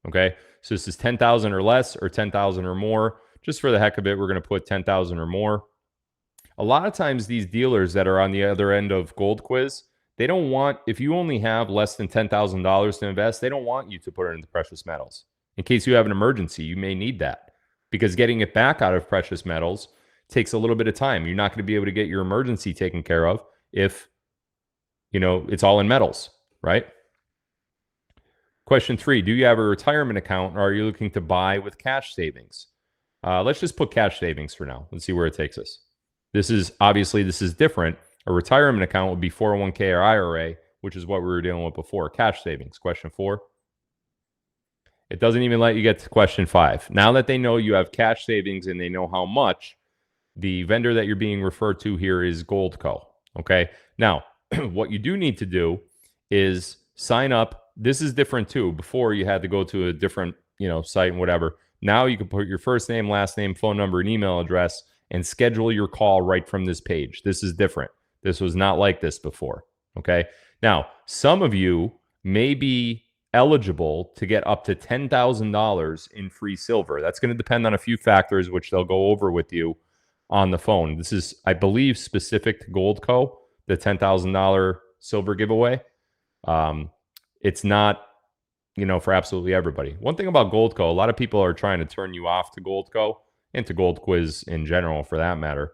Okay, so this is $10,000 or less or $10,000 or more. Just for the heck of it, we're going to put $10,000 or more. A lot of times these dealers that are on the other end of Gold Quiz, they don't want, if you only have less than $10,000 to invest, they don't want you to put it into precious metals. In case you have an emergency, you may need that, because getting it back out of precious metals takes a little bit of time. You're not going to be able to get your emergency taken care of if, it's all in metals, right? Question 3, do you have a retirement account or are you looking to buy with cash savings? Let's just put cash savings for now. Let's see where it takes us. This is different. A retirement account would be 401k or IRA, which is what we were dealing with before. Cash savings. Question 4. It doesn't even let you get to question 5. Now that they know you have cash savings and they know how much, the vendor that you're being referred to here is Goldco. Okay. Now, what you do need to do is sign up. This is different too. Before, you had to go to a different, site and whatever. Now you can put your first name, last name, phone number, and email address and schedule your call right from this page. This is different. This was not like this before. Okay. Now, some of you may be eligible to get up to $10,000 in free silver. That's going to depend on a few factors, which they'll go over with you on the phone. This is, I believe, specific to Goldco, the $10,000 silver giveaway. It's not, for absolutely everybody. One thing about Goldco, a lot of people are trying to turn you off to Goldco and to Gold Quiz in general, for that matter.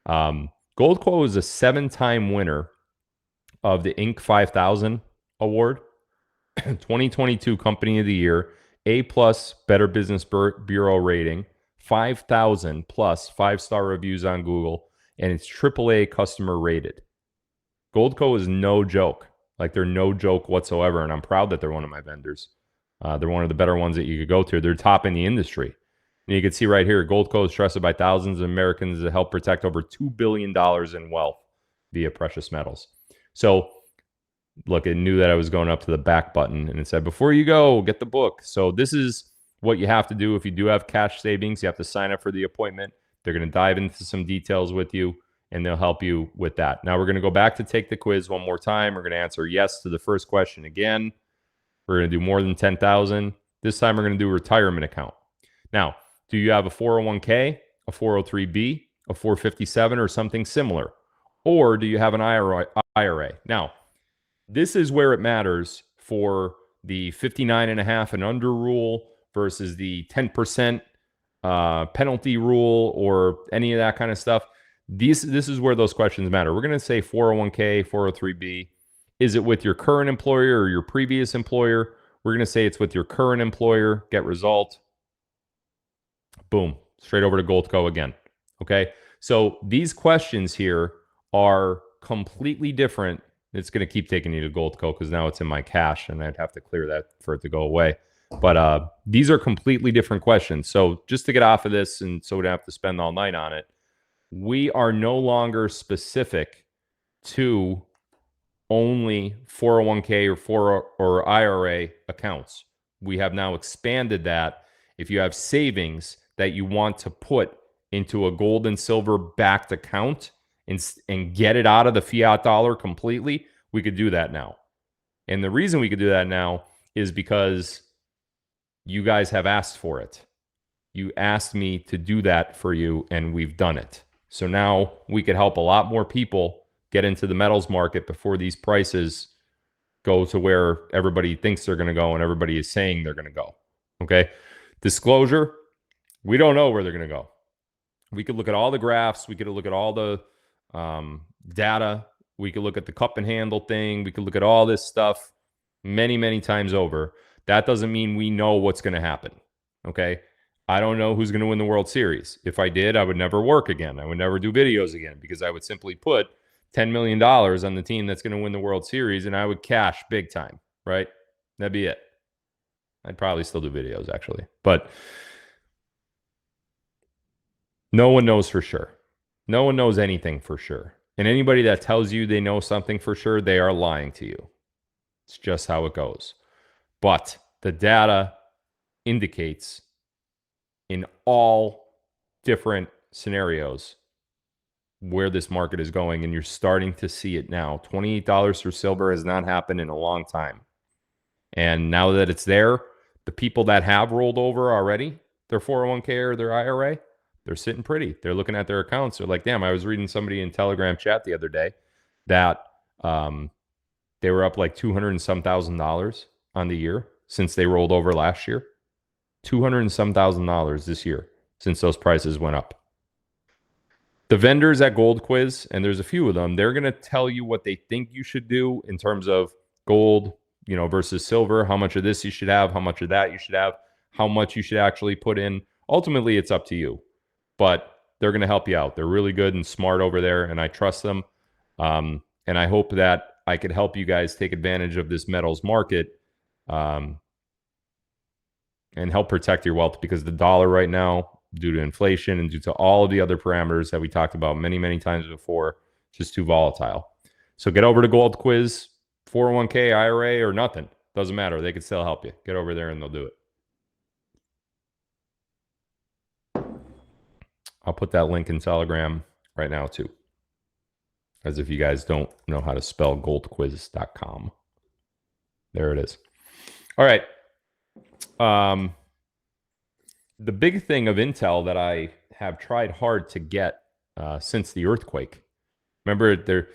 Goldco is a 7-time winner of the Inc. 5000 award, 2022 Company of the Year, A+ Better Business Bureau rating, 5,000 plus 5-star reviews on Google, and it's AAA customer rated. Goldco is no joke. Like, they're no joke whatsoever, and I'm proud that they're one of my vendors. They're one of the better ones that you could go to. They're top in the industry. And you can see right here, Goldco is trusted by thousands of Americans to help protect over $2 billion in wealth via precious metals. So, look, it knew that I was going up to the back button, and it said, before you go, get the book. So this is what you have to do. If you do have cash savings, you have to sign up for the appointment. They're going to dive into some details with you, and they'll help you with that. Now we're going to go back to take the quiz one more time. We're going to answer yes to the first question again. We're going to do more than 10,000. This time we're going to do a retirement account. Now, do you have a 401k, a 403b, a 457, or something similar? Or do you have an IRA? Now, this is where it matters for the 59.5 and under rule versus the 10% penalty rule or any of that kind of stuff. This is where those questions matter. We're going to say 401k, 403b. Is it with your current employer or your previous employer? We're going to say it's with your current employer. Get result. Boom. Straight over to Goldco again. Okay. So these questions here are completely different. It's going to keep taking you to Goldco because now it's in my cache and I'd have to clear that for it to go away. But these are completely different questions. So just to get off of this and so we don't have to spend all night on it, we are no longer specific to only 401k or IRA accounts. We have now expanded that. If you have savings that you want to put into a gold and silver backed account and get it out of the fiat dollar completely, we could do that now. And the reason we could do that now is because you guys have asked for it. You asked me to do that for you, and we've done it. So now we could help a lot more people get into the metals market before these prices go to where everybody thinks they're going to go and everybody is saying they're going to go. Okay. Disclosure, we don't know where they're going to go. We could look at all the graphs. We could look at all the data. We could look at the cup and handle thing. We could look at all this stuff many, many times over. That doesn't mean we know what's going to happen. Okay. I don't know who's going to win the World Series. If I did, I would never work again. I would never do videos again because I would simply put $10 million on the team that's going to win the World Series and I would cash big time, right? That'd be it. I'd probably still do videos actually, but no one knows for sure. No one knows anything for sure. And anybody that tells you they know something for sure, they are lying to you. It's just how it goes. But the data indicates in all different scenarios where this market is going, and you're starting to see it now. $28 for silver has not happened in a long time. And now that it's there, the people that have rolled over already, their 401k or their IRA, they're sitting pretty. They're looking at their accounts. They're like, damn, I was reading somebody in Telegram chat the other day that they were up like $200 and some thousand on the year since they rolled over last year. $200 and some thousand this year since those prices went up. The vendors at Gold Quiz, and there's a few of them, they're going to tell you what they think you should do in terms of gold, versus silver, how much of this you should have, how much of that you should have, how much you should actually put in. Ultimately, it's up to you, but they're going to help you out. They're really good and smart over there, and I trust them. And I hope that I could help you guys take advantage of this metals market and help protect your wealth, because the dollar right now, due to inflation and due to all of the other parameters that we talked about many, many times before, just too volatile. So get over to Gold Quiz, 401k, IRA, or nothing. Doesn't matter. They can still help you. Get over there and they'll do it. I'll put that link in Telegram right now too, as if you guys don't know how to spell goldquiz.com. There it is. All right. The big thing of intel that I have tried hard to get since the earthquake. Remember, there's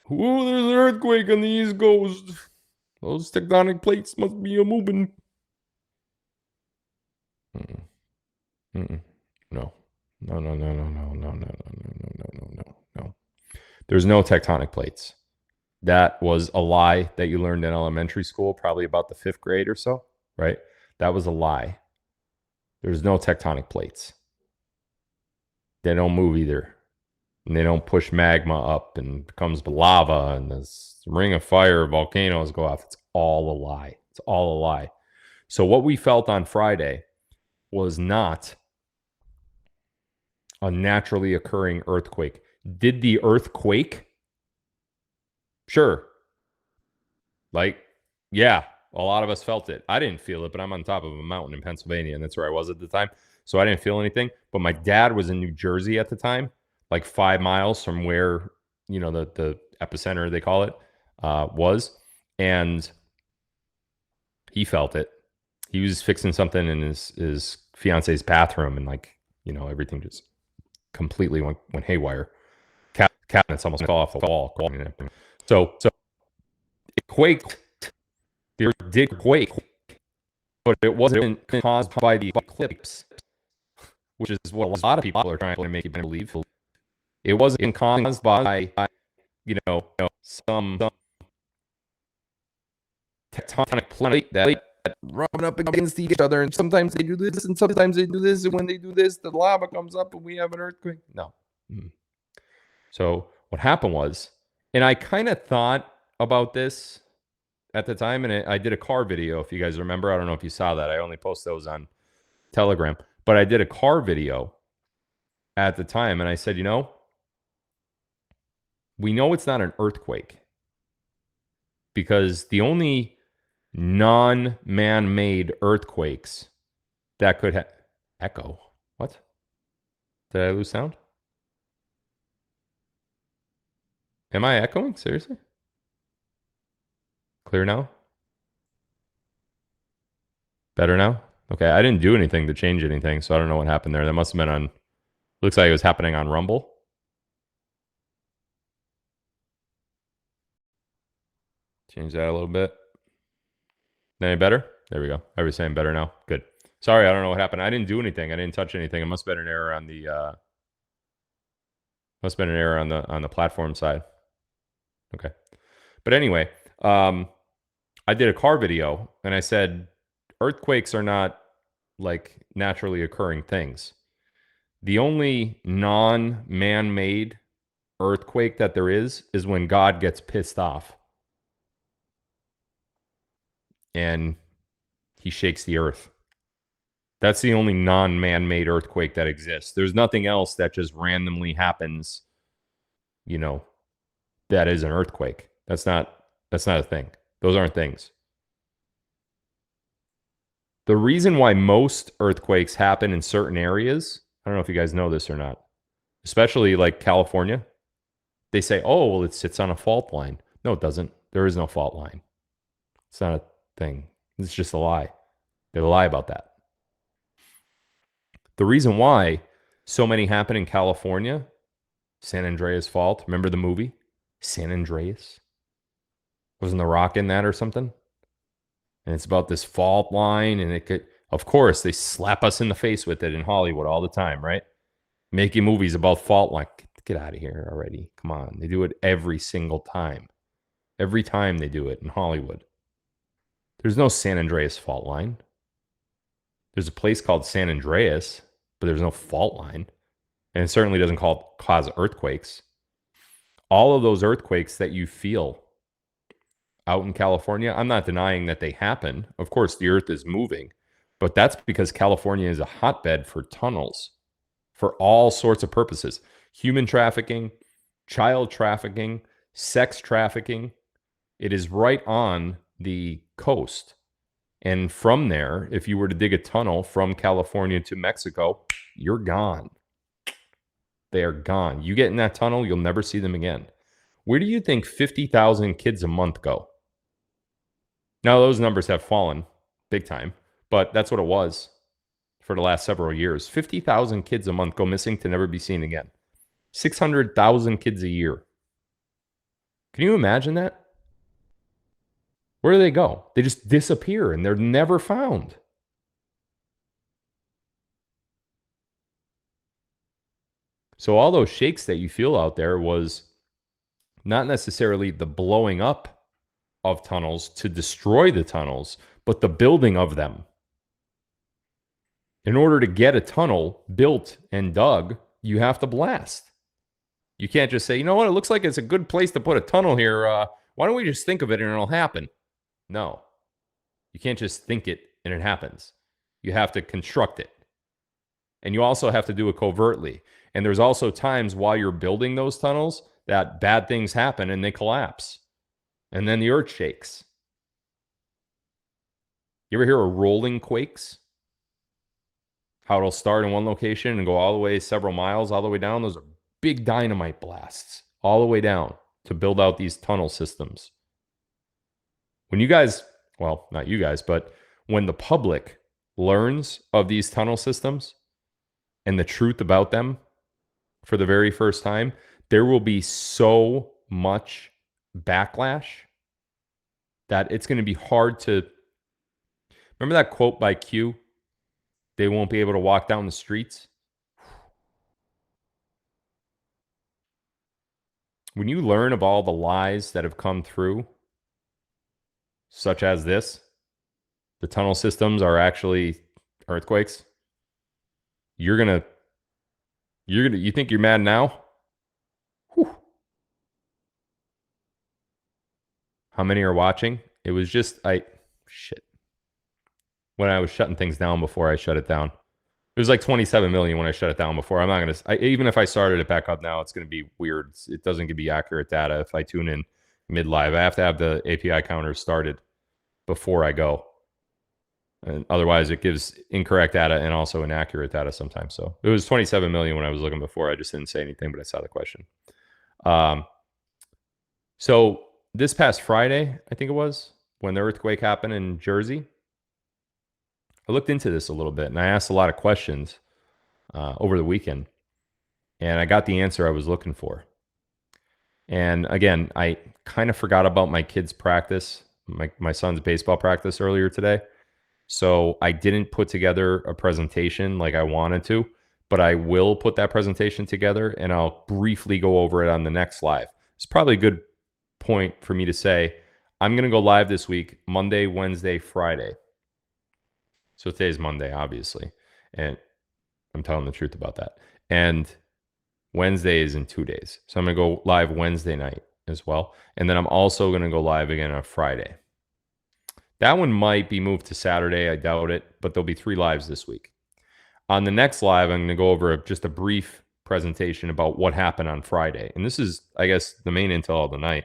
an earthquake on the East Coast. Those tectonic plates must be moving. No. There's no tectonic plates. That was a lie that you learned in elementary school, probably about the 5th grade or so, right? That was a lie. There's no tectonic plates. They don't move either. And they don't push magma up and becomes lava and this ring of fire, volcanoes go off. It's all a lie. It's all a lie. So what we felt on Friday was not a naturally occurring earthquake. Did the earthquake? Sure. Yeah, a lot of us felt it. I didn't feel it, but I'm on top of a mountain in Pennsylvania, and that's where I was at the time. So I didn't feel anything. But my dad was in New Jersey at the time, like 5 miles from where, the epicenter, they call it, was. And he felt it. He was fixing something in his fiance's bathroom, and everything just completely went haywire. Cabinets almost fell off the wall. So it quaked. It did quake, but it wasn't caused by the eclipse. which is what a lot of people are trying to make you believe. It wasn't caused by, some tectonic plate that rubbing up against each other, and sometimes they do this, and sometimes they do this, and when they do this, the lava comes up, and we have an earthquake. No. So what happened was, and I kind of thought about this at the time, and I did a car video, if you guys remember. I don't know if you saw that. I only post those on Telegram, but I did a car video at the time, and I said, we know it's not an earthquake because the only non-man-made earthquakes that could echo. What? Did I lose sound? Am I echoing? Seriously? Clear now? Better now? Okay, I didn't do anything to change anything, so I don't know what happened there. That must have been on, looks like it was happening on Rumble. Change that a little bit. Any better? There we go. I was saying better now. Good. Sorry, I don't know what happened. I didn't do anything. I didn't touch anything. It must have been an error on the on the platform side. Okay. But anyway, I did a car video and I said earthquakes are not like naturally occurring things. The only non-man-made earthquake that there is when God gets pissed off and he shakes the earth. That's the only non-man-made earthquake that exists. There's nothing else that just randomly happens, that is an earthquake. That's not a thing. Those aren't things. The reason why most earthquakes happen in certain areas, I don't know if you guys know this or not, especially like California, they say, oh, well, it sits on a fault line. No, it doesn't. There is no fault line. It's not a thing. It's just a lie. They lie about that. The reason why so many happen in California, San Andreas Fault. Remember the movie? San Andreas? Wasn't The Rock in that or something? And it's about this fault line, and it could, of course, they slap us in the face with it in Hollywood all the time, right? Making movies about fault line. Get out of here already. Come on. They do it every single time. Every time they do it in Hollywood. There's no San Andreas fault line. There's a place called San Andreas, but there's no fault line. And it certainly doesn't cause earthquakes. All of those earthquakes that you feel out in California, I'm not denying that they happen. Of course, the earth is moving, but that's because California is a hotbed for tunnels for all sorts of purposes. Human trafficking, child trafficking, sex trafficking. It is right on the coast. And from there, if you were to dig a tunnel from California to Mexico, you're gone. They are gone. You get in that tunnel, you'll never see them again. Where do you think 50,000 kids a month go? Now, those numbers have fallen big time, but that's what it was for the last several years. 50,000 kids a month go missing to never be seen again. 600,000 kids a year. Can you imagine that? Where do they go? They just disappear and they're never found. So all those shakes that you feel out there was not necessarily the blowing up of tunnels to destroy the tunnels, but the building of them. In order to get a tunnel built and dug, you have to blast. You can't just say, you know what, it looks like it's a good place to put a tunnel here. Why don't we just think of it and it'll happen? No. You can't just think it and it happens. You have to construct it. And you also have to do it covertly. And there's also times while you're building those tunnels that bad things happen and they collapse. And then the earth shakes. You ever hear of rolling quakes? How it'll start in one location and go all the way several miles, all the way down. Those are big dynamite blasts all the way down to build out these tunnel systems. When you guys, well, not you guys, but when the public learns of these tunnel systems and the truth about them for the very first time, there will be so much backlash that it's going to be hard to... Remember that quote by Q? They won't be able to walk down the streets. when you learn of all the lies that have come through, such as this, the tunnel systems are actually earthquakes. You think you're mad now? Whew. How many are watching? It was just, shit. When I was shutting things down before I shut it down. It was like 27 million when I shut it down before. I'm not going to, even if I started it back up now, it's going to be weird. It doesn't give me accurate data if I tune in mid live. I have to have the API counters started before I go. And otherwise, it gives incorrect data and also inaccurate data sometimes. So it was 27 million when I was looking before. I just didn't say anything, but I saw the question. So this past Friday, I think it was, when the earthquake happened in Jersey, I looked into this a little bit and I asked a lot of questions over the weekend, and I got the answer I was looking for. And again, I kind of forgot about my kids' practice, my son's baseball practice earlier today. So I didn't put together a presentation like I wanted to, but I will put that presentation together and I'll briefly go over it on the next live. It's probably a good point for me to say, I'm going to go live this week, Monday, Wednesday, Friday. So today's Monday, obviously. And I'm telling the truth about that. And Wednesday is in 2 days. So I'm going to go live Wednesday night as well. And then I'm also going to go live again on Friday. That one might be moved to Saturday. I doubt it, but there'll be 3 lives this week. On the next live, I'm going to go over just a brief presentation about what happened on Friday. And this is, I guess, the main intel of the night.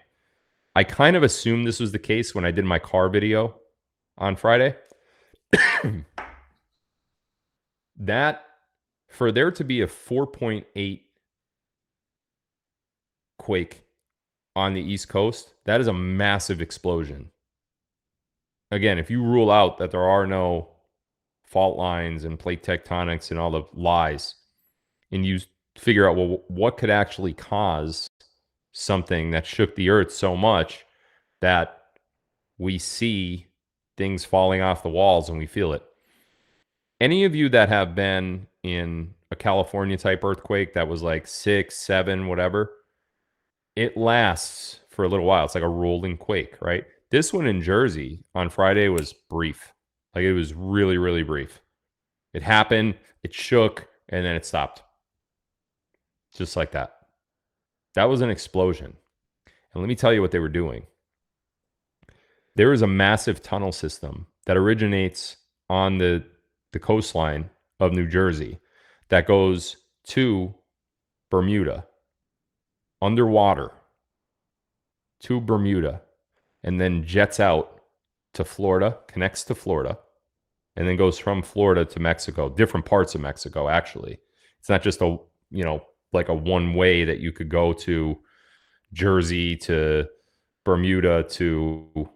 I kind of assumed this was the case when I did my car video on Friday. That for there to be a 4.8 quake on the East Coast, that is a massive explosion. Again, if you rule out that there are no fault lines and plate tectonics and all the lies, and you figure out, well, what could actually cause something that shook the earth so much that we see things falling off the walls and we feel it. Any of you that have been in a California type earthquake that was like 6, 7, whatever, it lasts for a little while. It's like a rolling quake, right? This one in Jersey on Friday was brief. Like it was really, really brief. It happened, it shook, and then it stopped. Just like that. That was an explosion. And let me tell you what they were doing. There is a massive tunnel system that originates on the coastline of New Jersey that goes to Bermuda, underwater to Bermuda, and then jets out to Florida, connects to Florida, and then goes from Florida to Mexico, different parts of Mexico, actually. It's not just a, like a one way that you could go to Jersey to Bermuda to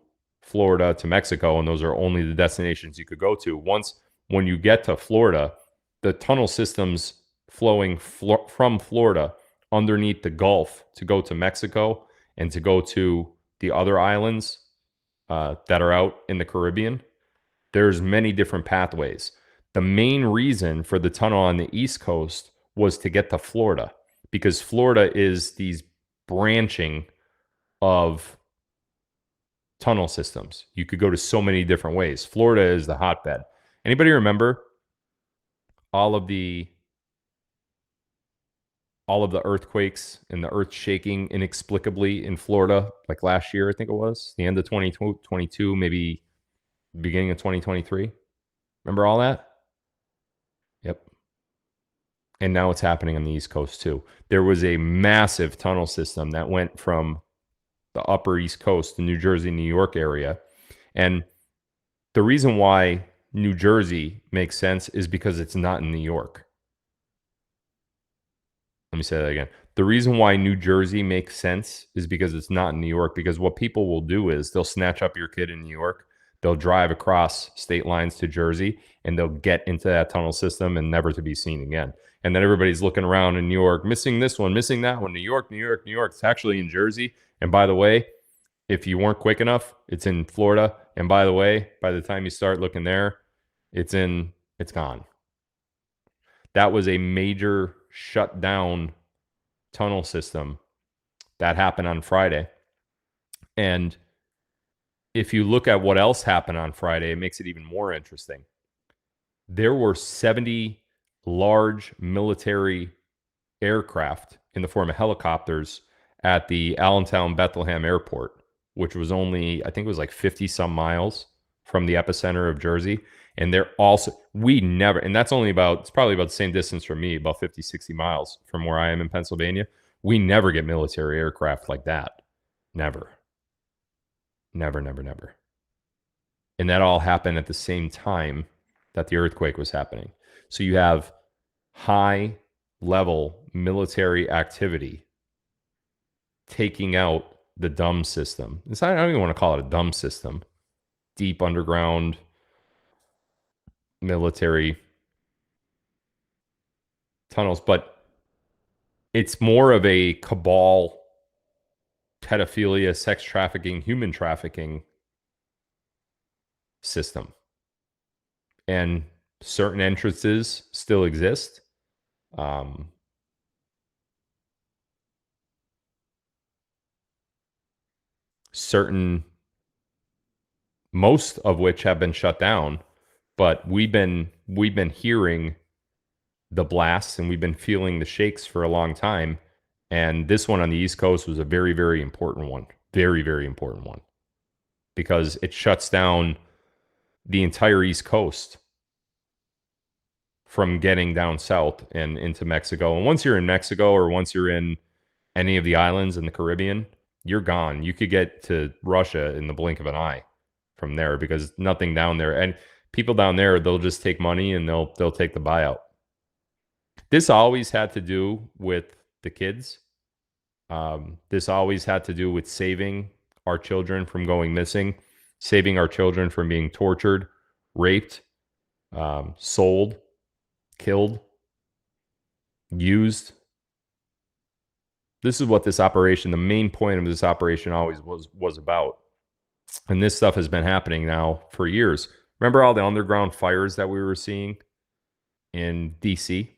Florida to Mexico, and those are only the destinations you could go to. When you get to Florida, the tunnel systems flowing from Florida underneath the Gulf to go to Mexico and to go to the other islands that are out in the Caribbean, there's many different pathways. The main reason for the tunnel on the East Coast was to get to Florida, because Florida is these branching of tunnel systems. You could go to so many different ways. Florida is the hotbed. Anybody remember all of the earthquakes and the earth shaking inexplicably in Florida, like last year, I think it was the end of 2022, maybe beginning of 2023. Remember all that? Yep. And now it's happening on the East Coast too. There was a massive tunnel system that went from the upper East Coast, the New Jersey, New York area. And the reason why New Jersey makes sense is because it's not in New York. Let me say that again. The reason why New Jersey makes sense is because it's not in New York. Because what people will do is they'll snatch up your kid in New York, they'll drive across state lines to Jersey, and they'll get into that tunnel system and never to be seen again. And then everybody's looking around in New York, missing this one, missing that one. New York, New York, New York. It's actually in Jersey. And by the way, if you weren't quick enough, it's in Florida. And by the way, by the time you start looking there, it's gone. That was a major shut down tunnel system That happened on Friday. And if you look at what else happened on Friday, it makes it even more interesting. There were 70 large military aircraft in the form of helicopters at the Allentown Bethlehem Airport, which was only, I think it was like 50 some miles from the epicenter of Jersey. And they're also, we never, and that's only about, it's probably about the same distance from me, about 50, 60 miles from where I am in Pennsylvania. We never get military aircraft like that. Never. Never, never, never. And that all happened at the same time that the earthquake was happening. So you have high level military activity taking out the dumb system. It's not, I don't even want to call it a dumb system. Deep underground military tunnels, but it's more of a cabal, pedophilia, sex trafficking, human trafficking system. And certain entrances still exist. Most of which have been shut down, but we've been hearing the blasts and we've been feeling the shakes for a long time. And this one on the East Coast was a very, very important one. Very, very important one. Because it shuts down the entire East Coast from getting down south and into Mexico. And once you're in Mexico or once you're in any of the islands in the Caribbean, you're gone. You could get to Russia in the blink of an eye from there because nothing down there. And people down there, they'll just take money and they'll take the buyout. This always had to do with the kids. This always had to do with saving our children from going missing, saving our children from being tortured, raped, sold, killed, used. This is what this operation, the main point of this operation always was about. And this stuff has been happening now for years. Remember all the underground fires that we were seeing in DC?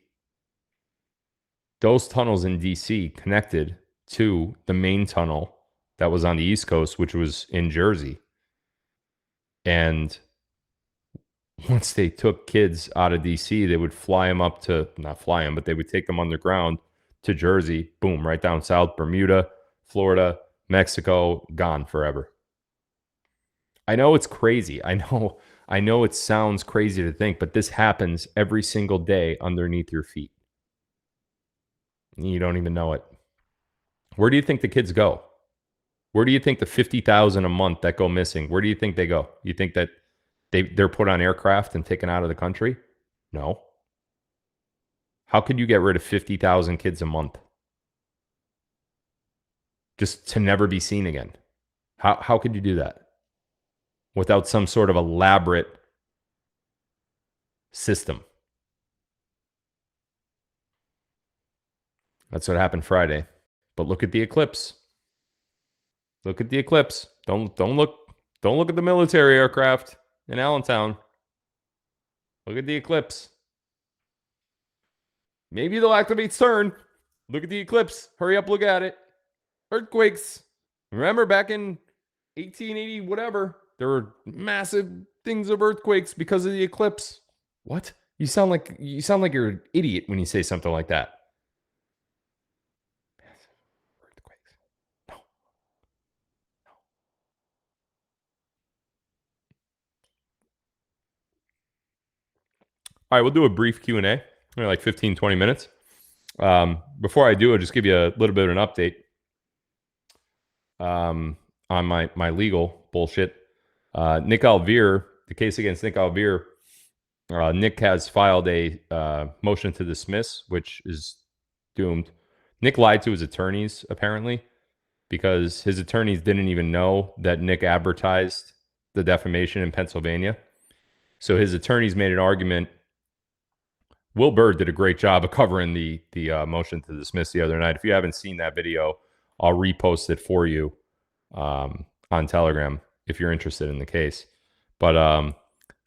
Those tunnels in DC connected to the main tunnel that was on the East Coast, which was in Jersey. And once they took kids out of DC, they would fly them up to, not fly them, but they would take them underground to Jersey, boom, right down south, Bermuda, Florida, Mexico, gone forever. I know it's crazy. I know it sounds crazy to think, but this happens every single day underneath your feet. You don't even know it. Where do you think the kids go? Where do you think the 50,000 a month that go missing, where do you think they go? You think that they're put on aircraft and taken out of the country? No. How could you get rid of 50,000 kids a month? Just to never be seen again. How could you do that? Without some sort of elaborate system. That's what happened Friday. But look at the eclipse. Look at the eclipse. Don't look at the military aircraft in Allentown. Look at the eclipse. Maybe they'll activate CERN. Look at the eclipse. Hurry up, look at it. Earthquakes. Remember back in 1880, whatever, there were massive things of earthquakes because of the eclipse. What? You sound like you're an idiot when you say something like that. Earthquakes. No. All right, we'll do a brief Q&A, like 15, 20 minutes. Before I do, I'll just give you a little bit of an update on my legal bullshit. Nick Alvear, the case against Nick Alvear, Nick has filed a motion to dismiss, which is doomed. Nick lied to his attorneys, apparently, because his attorneys didn't even know that Nick advertised the defamation in Pennsylvania. So his attorneys made an argument. Will Bird did a great job of covering the motion to dismiss the other night. If you haven't seen that video, I'll repost it for you on Telegram if you're interested in the case. But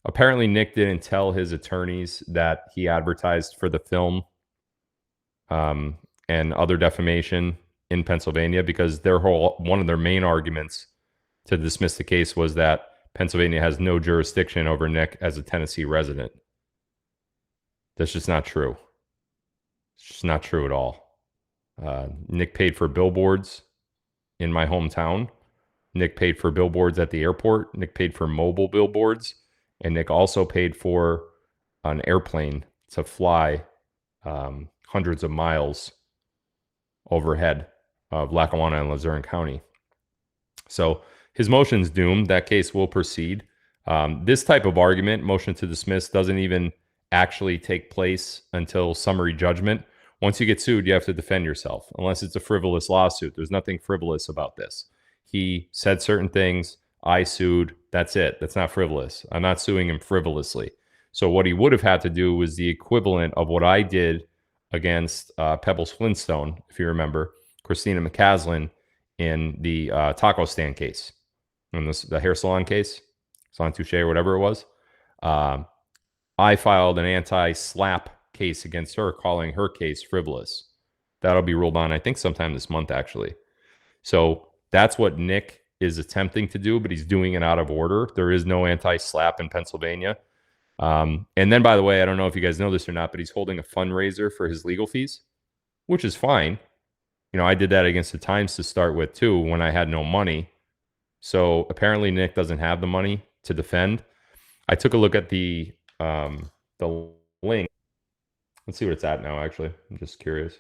apparently Nick didn't tell his attorneys that he advertised for the film and other defamation in Pennsylvania because one of their main arguments to dismiss the case was that Pennsylvania has no jurisdiction over Nick as a Tennessee resident. That's just not true. It's just not true at all. Nick paid for billboards in my hometown. Nick paid for billboards at the airport. Nick paid for mobile billboards. And Nick also paid for an airplane to fly hundreds of miles overhead of Lackawanna and Luzerne County. So his motion's doomed. That case will proceed. This type of argument, motion to dismiss, doesn't even actually take place until summary judgment. Once you get sued, you have to defend yourself, unless it's a frivolous lawsuit. There's nothing frivolous about this. He said certain things. I sued. That's it. That's not frivolous. I'm not suing him frivolously. So what he would have had to do was the equivalent of what I did against Pebbles Flintstone, if you remember, Christina McCaslin in the taco stand case, in the hair salon case, Salon Touche or whatever it was. I filed an anti-slap case against her, calling her case frivolous. That'll be ruled on, I think, sometime this month, actually. So that's what Nick is attempting to do, but he's doing it out of order. There is no anti-slap in Pennsylvania. And then, by the way, I don't know if you guys know this or not, but he's holding a fundraiser for his legal fees, which is fine. You know, I did that against the Times to start with, too, when I had no money. So apparently Nick doesn't have the money to defend. I took a look at the link. Let's see what it's at now, actually. I'm just curious.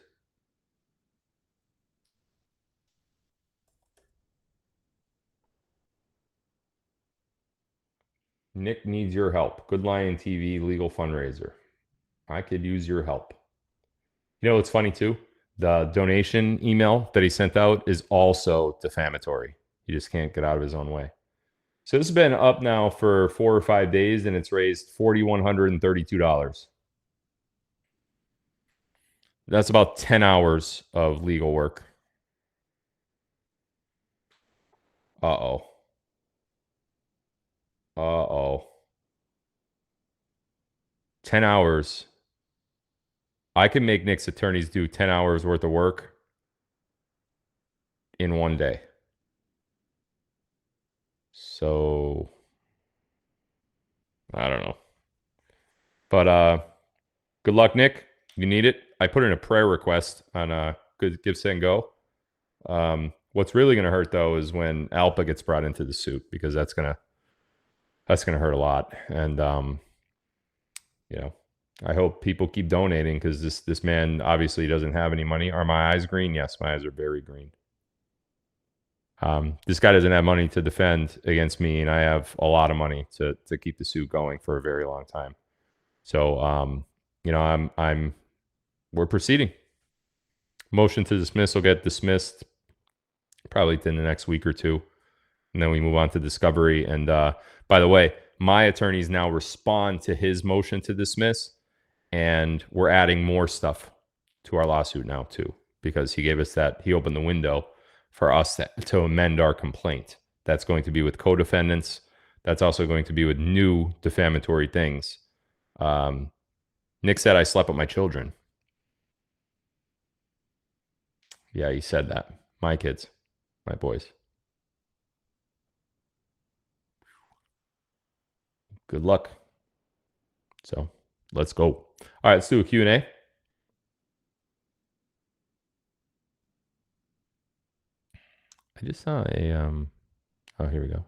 Nick needs your help. Good Lion TV legal fundraiser. I could use your help. You know what's funny, too? The donation email that he sent out is also defamatory. He just can't get out of his own way. So this has been up now for 4 or 5 days, and it's raised $4,132. That's about 10 hours of legal work. Uh-oh. Uh-oh. 10 hours. I can make Nick's attorneys do 10 hours worth of work in one day. So, I don't know. But good luck, Nick. You need it. I put in a prayer request on Give, Send, Go. What's really going to hurt, though, is when Alpa gets brought into the suit, because that's gonna hurt a lot. And you know, I hope people keep donating, because this man obviously doesn't have any money. Are my eyes green? Yes, my eyes are very green. This guy doesn't have money to defend against me, and I have a lot of money to keep the suit going for a very long time. So, you know, we're proceeding. Motion to dismiss will get dismissed probably within the next week or two, and then we move on to discovery. And by the way, my attorneys now respond to his motion to dismiss, and we're adding more stuff to our lawsuit now too, because he opened the window for us to amend our complaint. That's going to be with co-defendants. That's also going to be with new defamatory things. Nick said I slept with my children. Yeah, he said that. My kids, my boys. Good luck. So let's go. All right, let's do a Q&A. I just saw a, oh, here we go.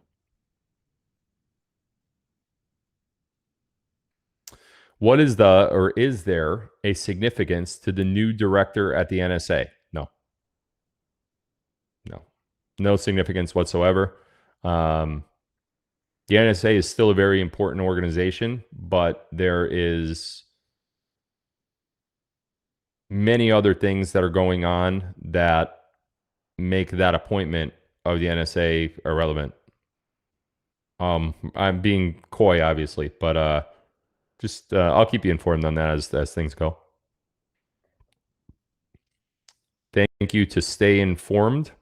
What is is there a significance to the new director at the NSA? No. No significance whatsoever. The NSA is still a very important organization, but there is many other things that are going on that make that appointment of the NSA irrelevant. I'm being coy, obviously, but just I'll keep you informed on that as things go. Thank you to Stay Informed.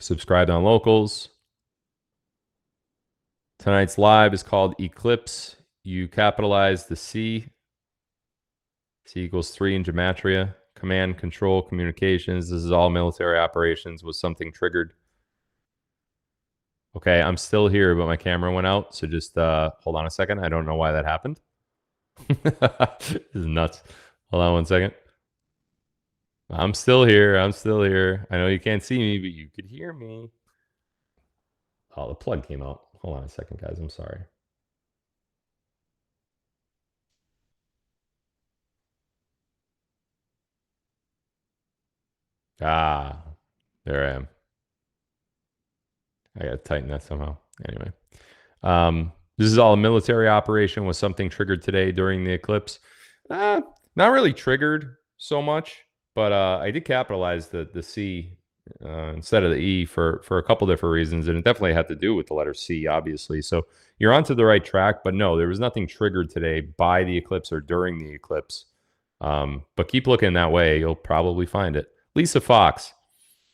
Subscribe on Locals. Tonight's live is called Eclipse. You capitalize the C. C equals 3 in gematria. command, control, communications. This is all military operations. Was something triggered? Okay, I'm still here, but my camera went out. So just hold on a second. I don't know why that happened. This is nuts. Hold on one second. I'm still here. I'm still here. I know you can't see me, but you could hear me. Oh, the plug came out. Hold on a second, guys. I'm sorry. Ah, there I am. I got to tighten that somehow. Anyway, this is all a military operation. Was something triggered today during the eclipse? Not really triggered so much, but I did capitalize the C instead of the E for a couple different reasons, and it definitely had to do with the letter C, obviously. So you're onto the right track, but no, there was nothing triggered today by the eclipse or during the eclipse. But keep looking that way. You'll probably find it. Lisa Fox.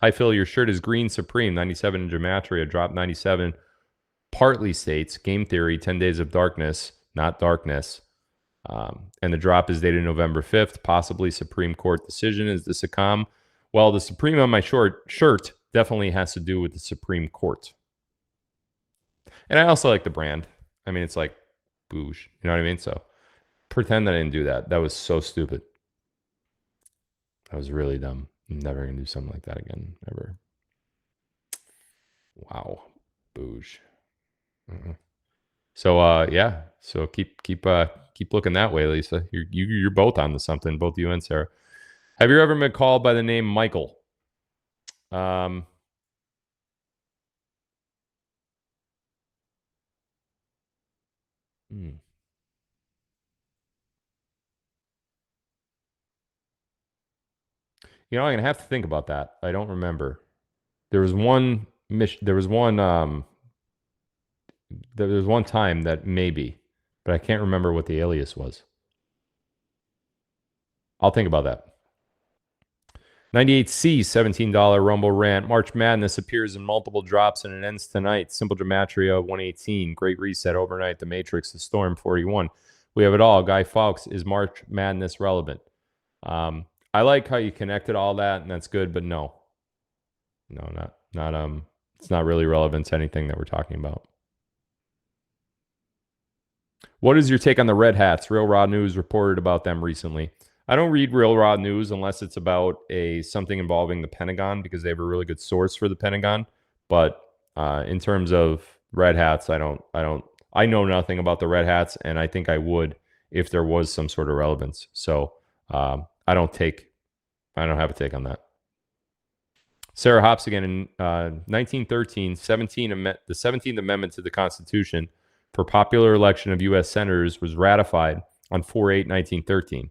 Hi, Phil. Your shirt is green supreme. 97 in Gematria. Drop 97. Partly states game theory 10 days of darkness, not darkness. And the drop is dated November 5th. Possibly Supreme Court decision. Is this a com? Well, the Supreme on my shirt definitely has to do with the Supreme Court. And I also like the brand. I mean, it's like bouge. You know what I mean? So pretend that I didn't do that. That was so stupid. That was really dumb. I'm never going to do something like that again. Ever. Wow. Bouge. So yeah. So keep looking that way, Lisa. You're both onto something, both you and Sarah. Have you ever been called by the name Michael? You know, I'm gonna have to think about that. I don't remember. There was one time that maybe, but I can't remember what the alias was. I'll think about that. 98C, $17 Rumble Rant. March Madness appears in multiple drops and it ends tonight. Simple Gematria, 118. Great Reset, Overnight, The Matrix, The Storm, 41. We have it all. Guy Fawkes, is March Madness relevant? I like how you connected all that, and that's good, but no. No, not it's not really relevant to anything that we're talking about. What is your take on the Red Hats? Real Raw News reported about them recently. I don't read Real Raw News unless it's about something involving the Pentagon because they have a really good source for the Pentagon. But in terms of Red Hats, I know nothing about the Red Hats, and I think I would if there was some sort of relevance. So I don't have a take on that. Sarah Hops again in 1913, the 17th Amendment to the Constitution for popular election of U.S. senators was ratified on 4/8/1913.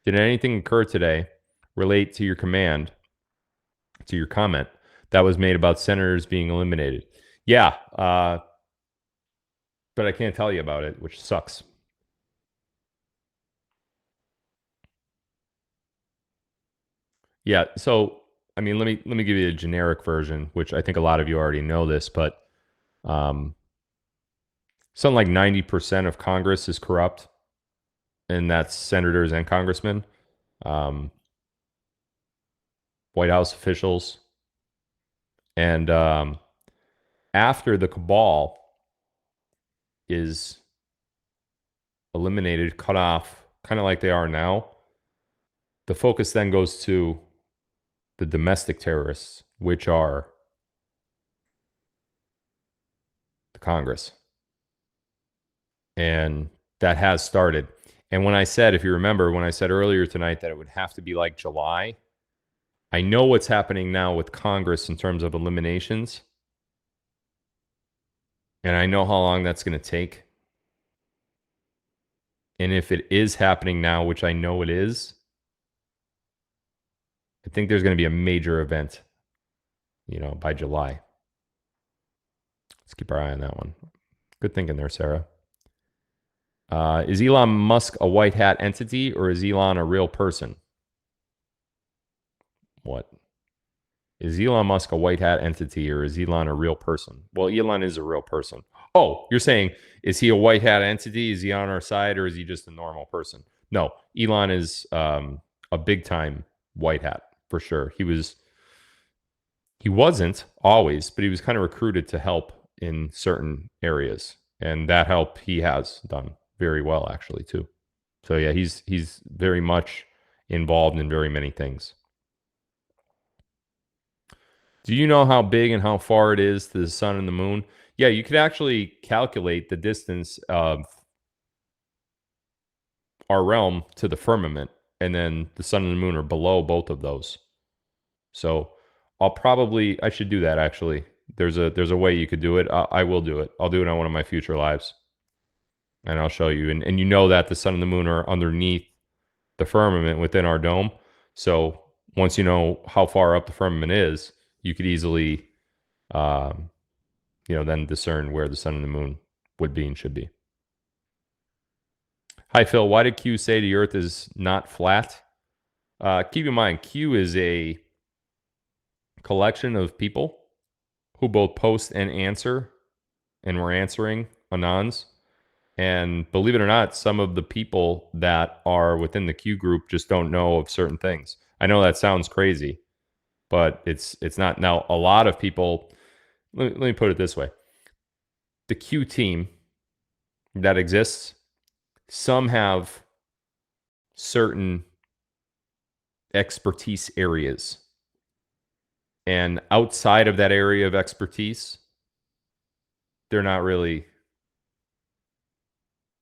Did anything occur today relate to your comment that was made about senators being eliminated? Yeah, but I can't tell you about it, which sucks. Yeah, so I mean, let me give you a generic version, which I think a lot of you already know this, but something like 90% of Congress is corrupt, and that's senators and congressmen, White House officials, and after the cabal is eliminated, cut off, kind of like they are now, the focus then goes to the domestic terrorists, which are the Congress. And that has started. And when I said, if you remember, when I said earlier tonight that it would have to be like July, I know what's happening now with Congress in terms of eliminations. And I know how long that's going to take. And if it is happening now, which I know it is, I think there's going to be a major event, by July. Let's keep our eye on that one. Good thinking there, Sarah. Is Elon Musk a white hat entity or is Elon a real person? What? Is Elon Musk a white hat entity or is Elon a real person? Well, Elon is a real person. Oh, you're saying, is he a white hat entity? Is he on our side or is he just a normal person? No, Elon is a big time white hat for sure. He wasn't always, but he was kind of recruited to help in certain areas. And that help he has done very well, actually, too. So yeah, he's very much involved in very many things. Do you know how big and how far it is to the sun and the moon? Yeah, you could actually calculate the distance of our realm to the firmament, and then the sun and the moon are below both of those. So I should do that actually. There's a way you could do it. I will do it. I'll do it on one of my future lives, and I'll show you. And you know that the sun and the moon are underneath the firmament within our dome. So once you know how far up the firmament is, you could easily, then discern where the sun and the moon would be and should be. Hi, Phil. Why did Q say the Earth is not flat? Keep in mind, Q is a collection of people who both post and answer, and we're answering anons. And believe it or not, some of the people that are within the Q group just don't know of certain things. I know that sounds crazy, but it's not. Now, a lot of people, let me put it this way. The Q team that exists, some have certain expertise areas. And outside of that area of expertise, they're not really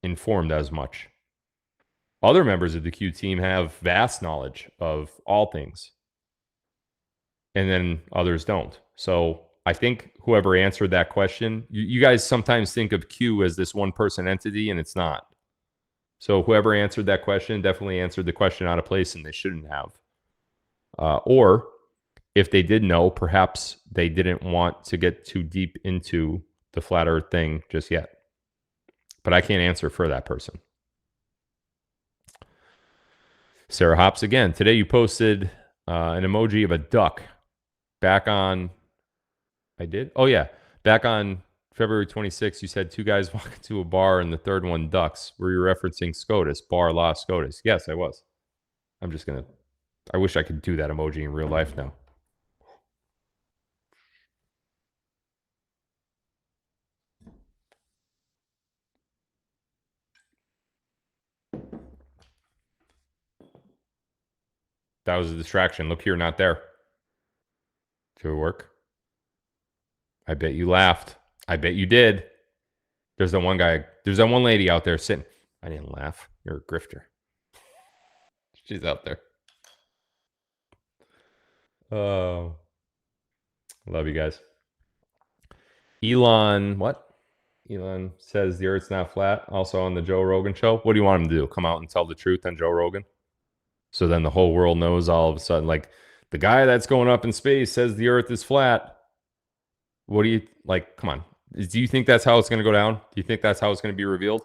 informed as much. Other members of the Q team have vast knowledge of all things, and then others don't. So I think whoever answered that question, you guys sometimes think of Q as this one person entity, and it's not. So whoever answered that question definitely answered the question out of place, and they shouldn't have. Or if they did know, perhaps they didn't want to get too deep into the flat earth thing just yet. But I can't answer for that person. Sarah Hops again. Today you posted an emoji of a duck back on. I did? Oh, yeah. Back on February 26th, you said two guys walk into a bar and the third one ducks. Were you referencing SCOTUS, bar law SCOTUS? Yes, I was. I wish I could do that emoji in real life now. That was a distraction. Look here, not there. Did it work? I bet you laughed. I bet you did. There's that one guy. There's that one lady out there sitting. I didn't laugh. You're a grifter. She's out there. Oh, love you guys. Elon, what? Elon says the Earth's not flat. Also on the Joe Rogan show. What do you want him to do? Come out and tell the truth on Joe Rogan? So then the whole world knows all of a sudden, like, the guy that's going up in space says the Earth is flat. What do you, like, come on. Do you think that's how it's going to go down? Do you think that's how it's going to be revealed?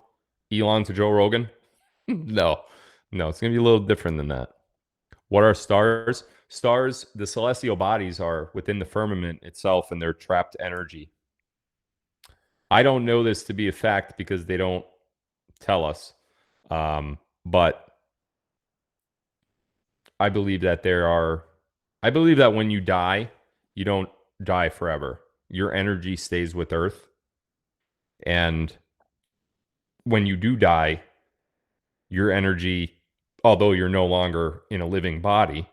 Elon to Joe Rogan? No, it's going to be a little different than that. What are stars? Stars, the celestial bodies are within the firmament itself, and they're trapped energy. I don't know this to be a fact because they don't tell us. But I believe that I believe that when you die, you don't die forever. Your energy stays with Earth. And when you do die, your energy, although you're no longer in a living body,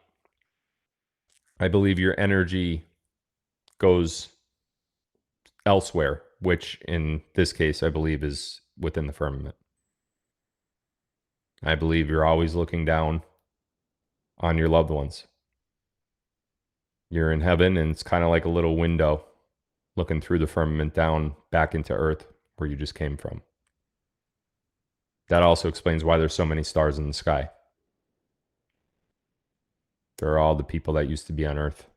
I believe your energy goes elsewhere, which in this case, I believe is within the firmament. I believe you're always looking down on your loved ones. You're in heaven, and it's kind of like a little window looking through the firmament down back into Earth where you just came from. That also explains why there's so many stars in the sky. They're all the people that used to be on Earth.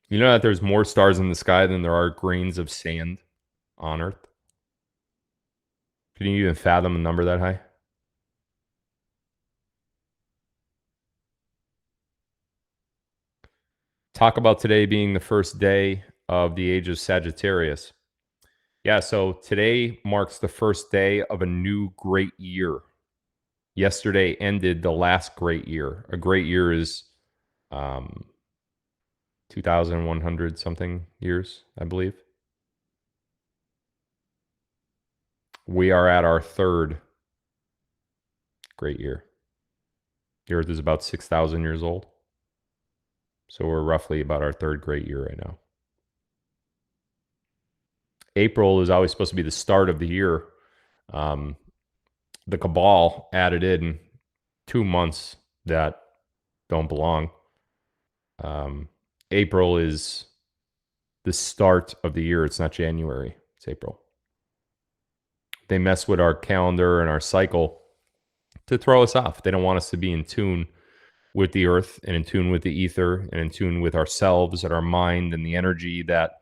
You know that there's more stars in the sky than there are grains of sand on Earth? Can you even fathom a number that high? Talk about today being the first day of the age of Sagittarius. Yeah, so today marks the first day of a new great year. Yesterday ended the last great year. A great year is um, 2,100 something years, I believe. We are at our third great year. The Earth is about 6,000 years old. So we're roughly about our third great year right now. April is always supposed to be the start of the year. The cabal added in 2 months that don't belong. April is the start of the year. It's not January. It's April. They mess with our calendar and our cycle to throw us off. They don't want us to be in tune with the earth and in tune with the ether and in tune with ourselves and our mind and the energy that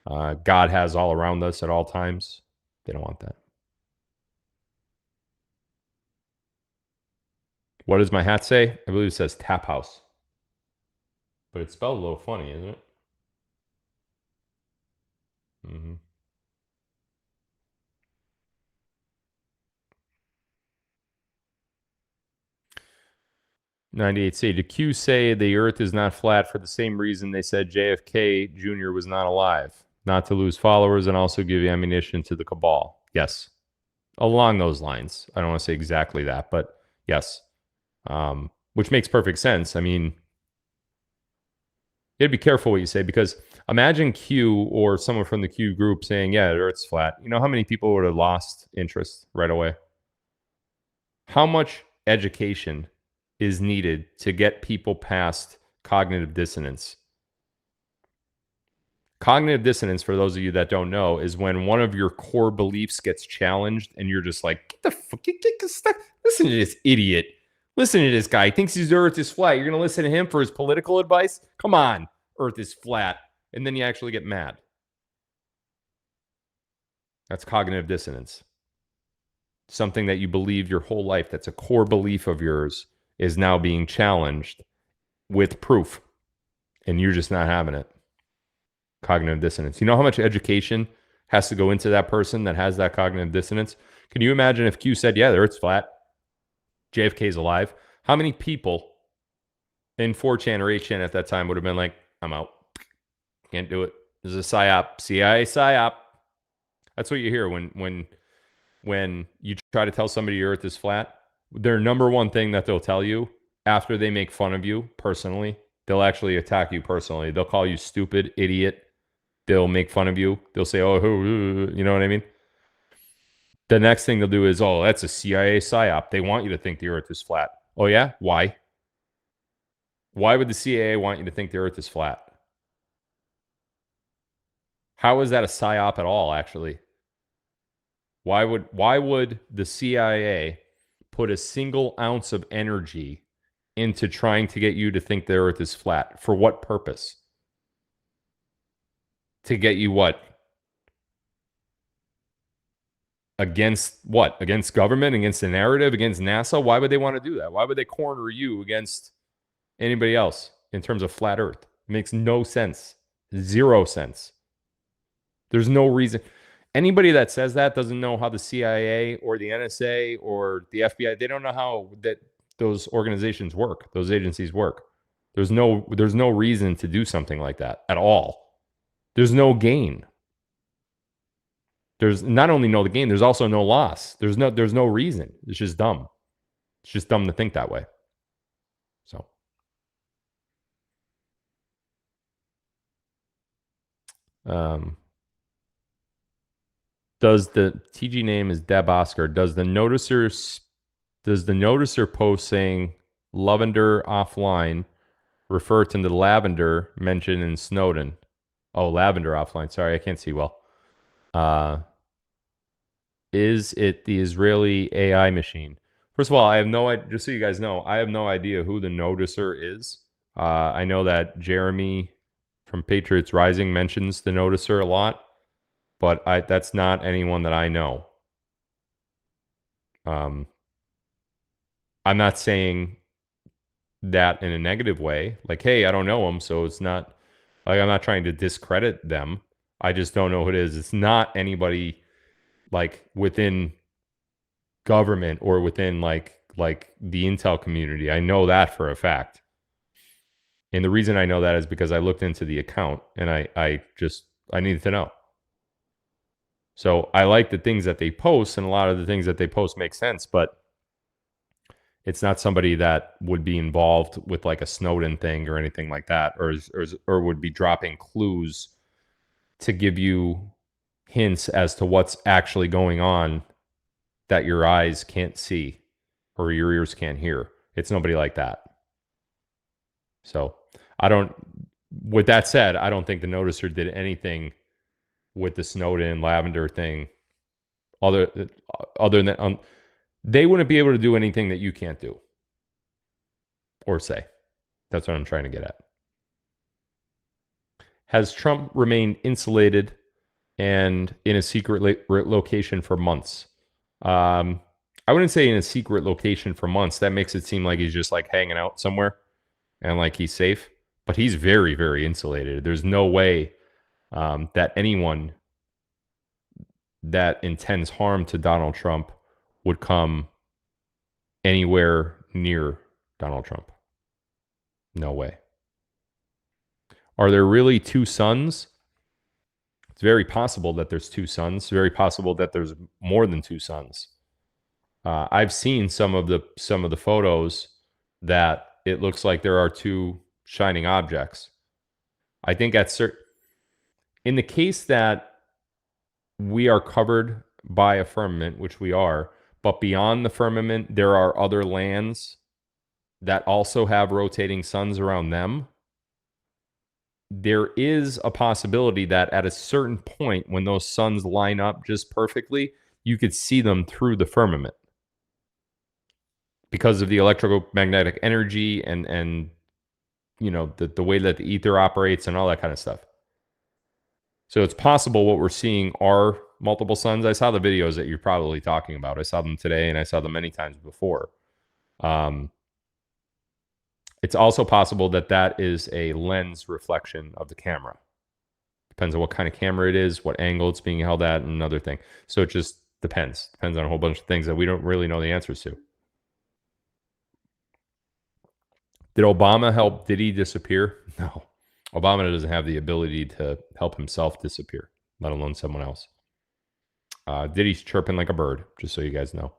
God has all around us at all times. They don't want that. What does my hat say? I believe it says Tap House. But it's spelled a little funny, isn't it? Mm-hmm. 98C. Did Q say the earth is not flat for the same reason they said JFK Jr. was not alive? Not to lose followers and also give ammunition to the cabal. Yes. Along those lines. I don't want to say exactly that, but yes. Which makes perfect sense. I mean, you got to be careful what you say, because imagine Q or someone from the Q group saying, yeah, the earth's flat. You know how many people would have lost interest right away? How much education is needed to get people past cognitive dissonance? Cognitive dissonance, for those of you that don't know, is when one of your core beliefs gets challenged and you're just like, get the fuck, listen to this idiot. Listen to this guy. He thinks his earth is flat. You're going to listen to him for his political advice? Come on, earth is flat. And then you actually get mad. That's cognitive dissonance. Something that you believe your whole life, that's a core belief of yours, is now being challenged with proof. And you're just not having it. Cognitive dissonance. You know how much education has to go into that person that has that cognitive dissonance? Can you imagine if Q said, yeah, the earth's flat, JFK's alive? How many people in 4chan or 8chan at that time would have been like, I'm out. Can't do it. This is a psyop. CIA psyop. That's what you hear when you try to tell somebody your earth is flat. Their number one thing that they'll tell you after they make fun of you personally, they'll actually attack you personally. They'll call you stupid, idiot. They'll make fun of you. They'll say, oh, you know what I mean? The next thing they'll do is, oh, that's a CIA psyop. They want you to think the earth is flat. Oh, yeah? Why? Why would the CIA want you to think the earth is flat? How is that a psyop at all, actually? Why would the CIA put a single ounce of energy into trying to get you to think the earth is flat? For what purpose? To get you what? Against what? Against government? Against the narrative? Against NASA? Why would they want to do that? Why would they corner you against anybody else in terms of flat earth? It makes no sense. Zero sense. There's no reason. Anybody that says that doesn't know how the CIA or the NSA or the FBI, they don't know how that those organizations work, those agencies work. There's no reason to do something like that at all. There's no gain. There's not only no gain, there's also no loss. There's no reason. It's just dumb. It's just dumb to think that way. So does the TG name is Deb Oscar? Does the noticer post saying lavender offline refer to the lavender mentioned in Snowden? Oh, lavender offline. Sorry, I can't see well. Is it the Israeli AI machine? First of all, I have no idea. Just so you guys know, I have no idea who the noticer is. I know that Jeremy from Patriots Rising mentions the noticer a lot, but that's not anyone that I know. I'm not saying that in a negative way. Like, hey, I don't know him, so it's not like I'm not trying to discredit them. I just don't know who it is. It's not anybody like within government or within like the intel community. I know that for a fact. And the reason I know that is because I looked into the account and I needed to know. So I like the things that they post, and a lot of the things that they post make sense, but it's not somebody that would be involved with like a Snowden thing or anything like that, or would be dropping clues to give you hints as to what's actually going on that your eyes can't see or your ears can't hear. It's nobody like that. So with that said, I don't think the noticer did anything with the Snowden lavender thing other than they wouldn't be able to do anything that you can't do or say. That's what I'm trying to get at. Has Trump remained insulated and in a secret location for months? I wouldn't say in a secret location for months. That makes it seem like he's just like hanging out somewhere and like he's safe. But he's very, very insulated. There's no way that anyone that intends harm to Donald Trump would come anywhere near Donald Trump. No way. Are there really two suns? It's very possible that there's two suns. It's very possible that there's more than two suns. I've seen some of the photos that it looks like there are two shining objects. I think in the case that we are covered by a firmament, which we are, but beyond the firmament, there are other lands that also have rotating suns around them. There is a possibility that at a certain point, when those suns line up just perfectly, you could see them through the firmament because of the electromagnetic energy and you know the way that the ether operates and all that kind of stuff. So it's possible what we're seeing are multiple suns. I saw the videos that you're probably talking about. I saw them today, and I saw them many times before. It's also possible that that is a lens reflection of the camera. Depends on what kind of camera it is, what angle it's being held at, and another thing. So it just depends. Depends on a whole bunch of things that we don't really know the answers to. Did Obama help Diddy disappear? No. Obama doesn't have the ability to help himself disappear, let alone someone else. Diddy's chirping like a bird, just so you guys know.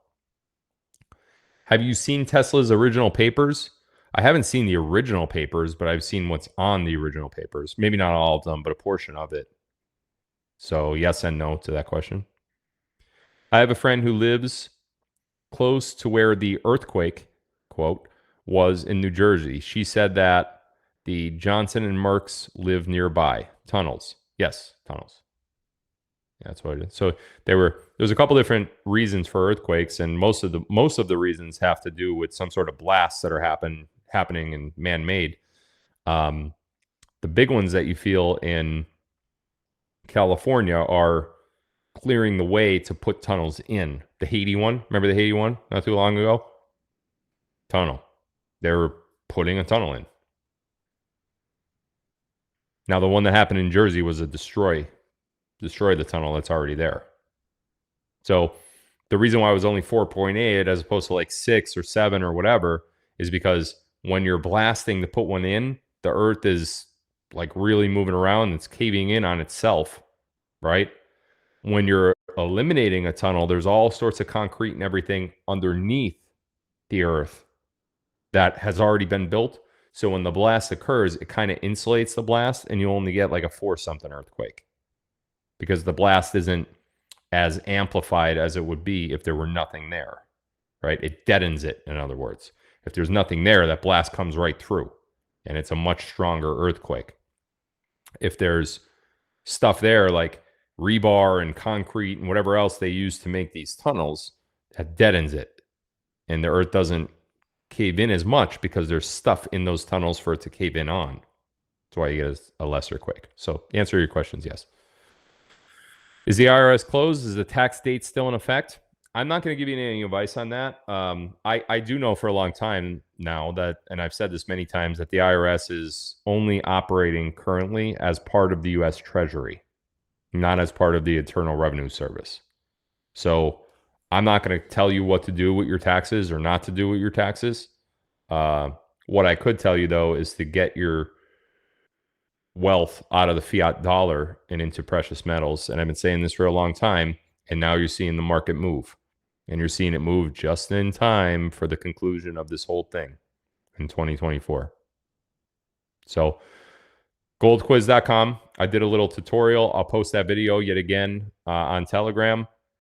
Have you seen Tesla's original papers? I haven't seen the original papers, but I've seen what's on the original papers. Maybe not all of them, but a portion of it. So yes and no to that question. I have a friend who lives close to where the earthquake, quote, was in New Jersey. She said that the Johnson and Merck's live nearby. Tunnels. Yes, tunnels. Yeah, that's what it is. So there's a couple different reasons for earthquakes, and most of the reasons have to do with some sort of blasts that are happening and man-made. The big ones that you feel in California are clearing the way to put tunnels in. The Haiti one, remember the Haiti one not too long ago? Tunnel. They were putting a tunnel in. Now, the one that happened in Jersey was a destroy the tunnel that's already there. So the reason why it was only 4.8 as opposed to like 6 or 7 or whatever is because when you're blasting to put one in, the earth is like really moving around. It's caving in on itself, right? When you're eliminating a tunnel, there's all sorts of concrete and everything underneath the earth that has already been built. So when the blast occurs, it kind of insulates the blast, and you only get like a 4-something earthquake because the blast isn't as amplified as it would be if there were nothing there, right? It deadens it, in other words. If there's nothing there, that blast comes right through, and it's a much stronger earthquake. If there's stuff there like rebar and concrete and whatever else they use to make these tunnels, that deadens it, and the earth doesn't cave in as much because there's stuff in those tunnels for it to cave in on. That's why you get a lesser quake. So answer your questions, yes. Is the IRS closed? Is the tax date still in effect? I'm not going to give you any advice on that. I do know for a long time now that, and I've said this many times, that the IRS is only operating currently as part of the U.S. Treasury, not as part of the Internal Revenue Service. So I'm not going to tell you what to do with your taxes or not to do with your taxes. What I could tell you, though, is to get your wealth out of the fiat dollar and into precious metals. And I've been saying this for a long time. And now you're seeing the market move. And you're seeing it move just in time for the conclusion of this whole thing in 2024. So goldquiz.com. I did a little tutorial. I'll post that video yet again on Telegram.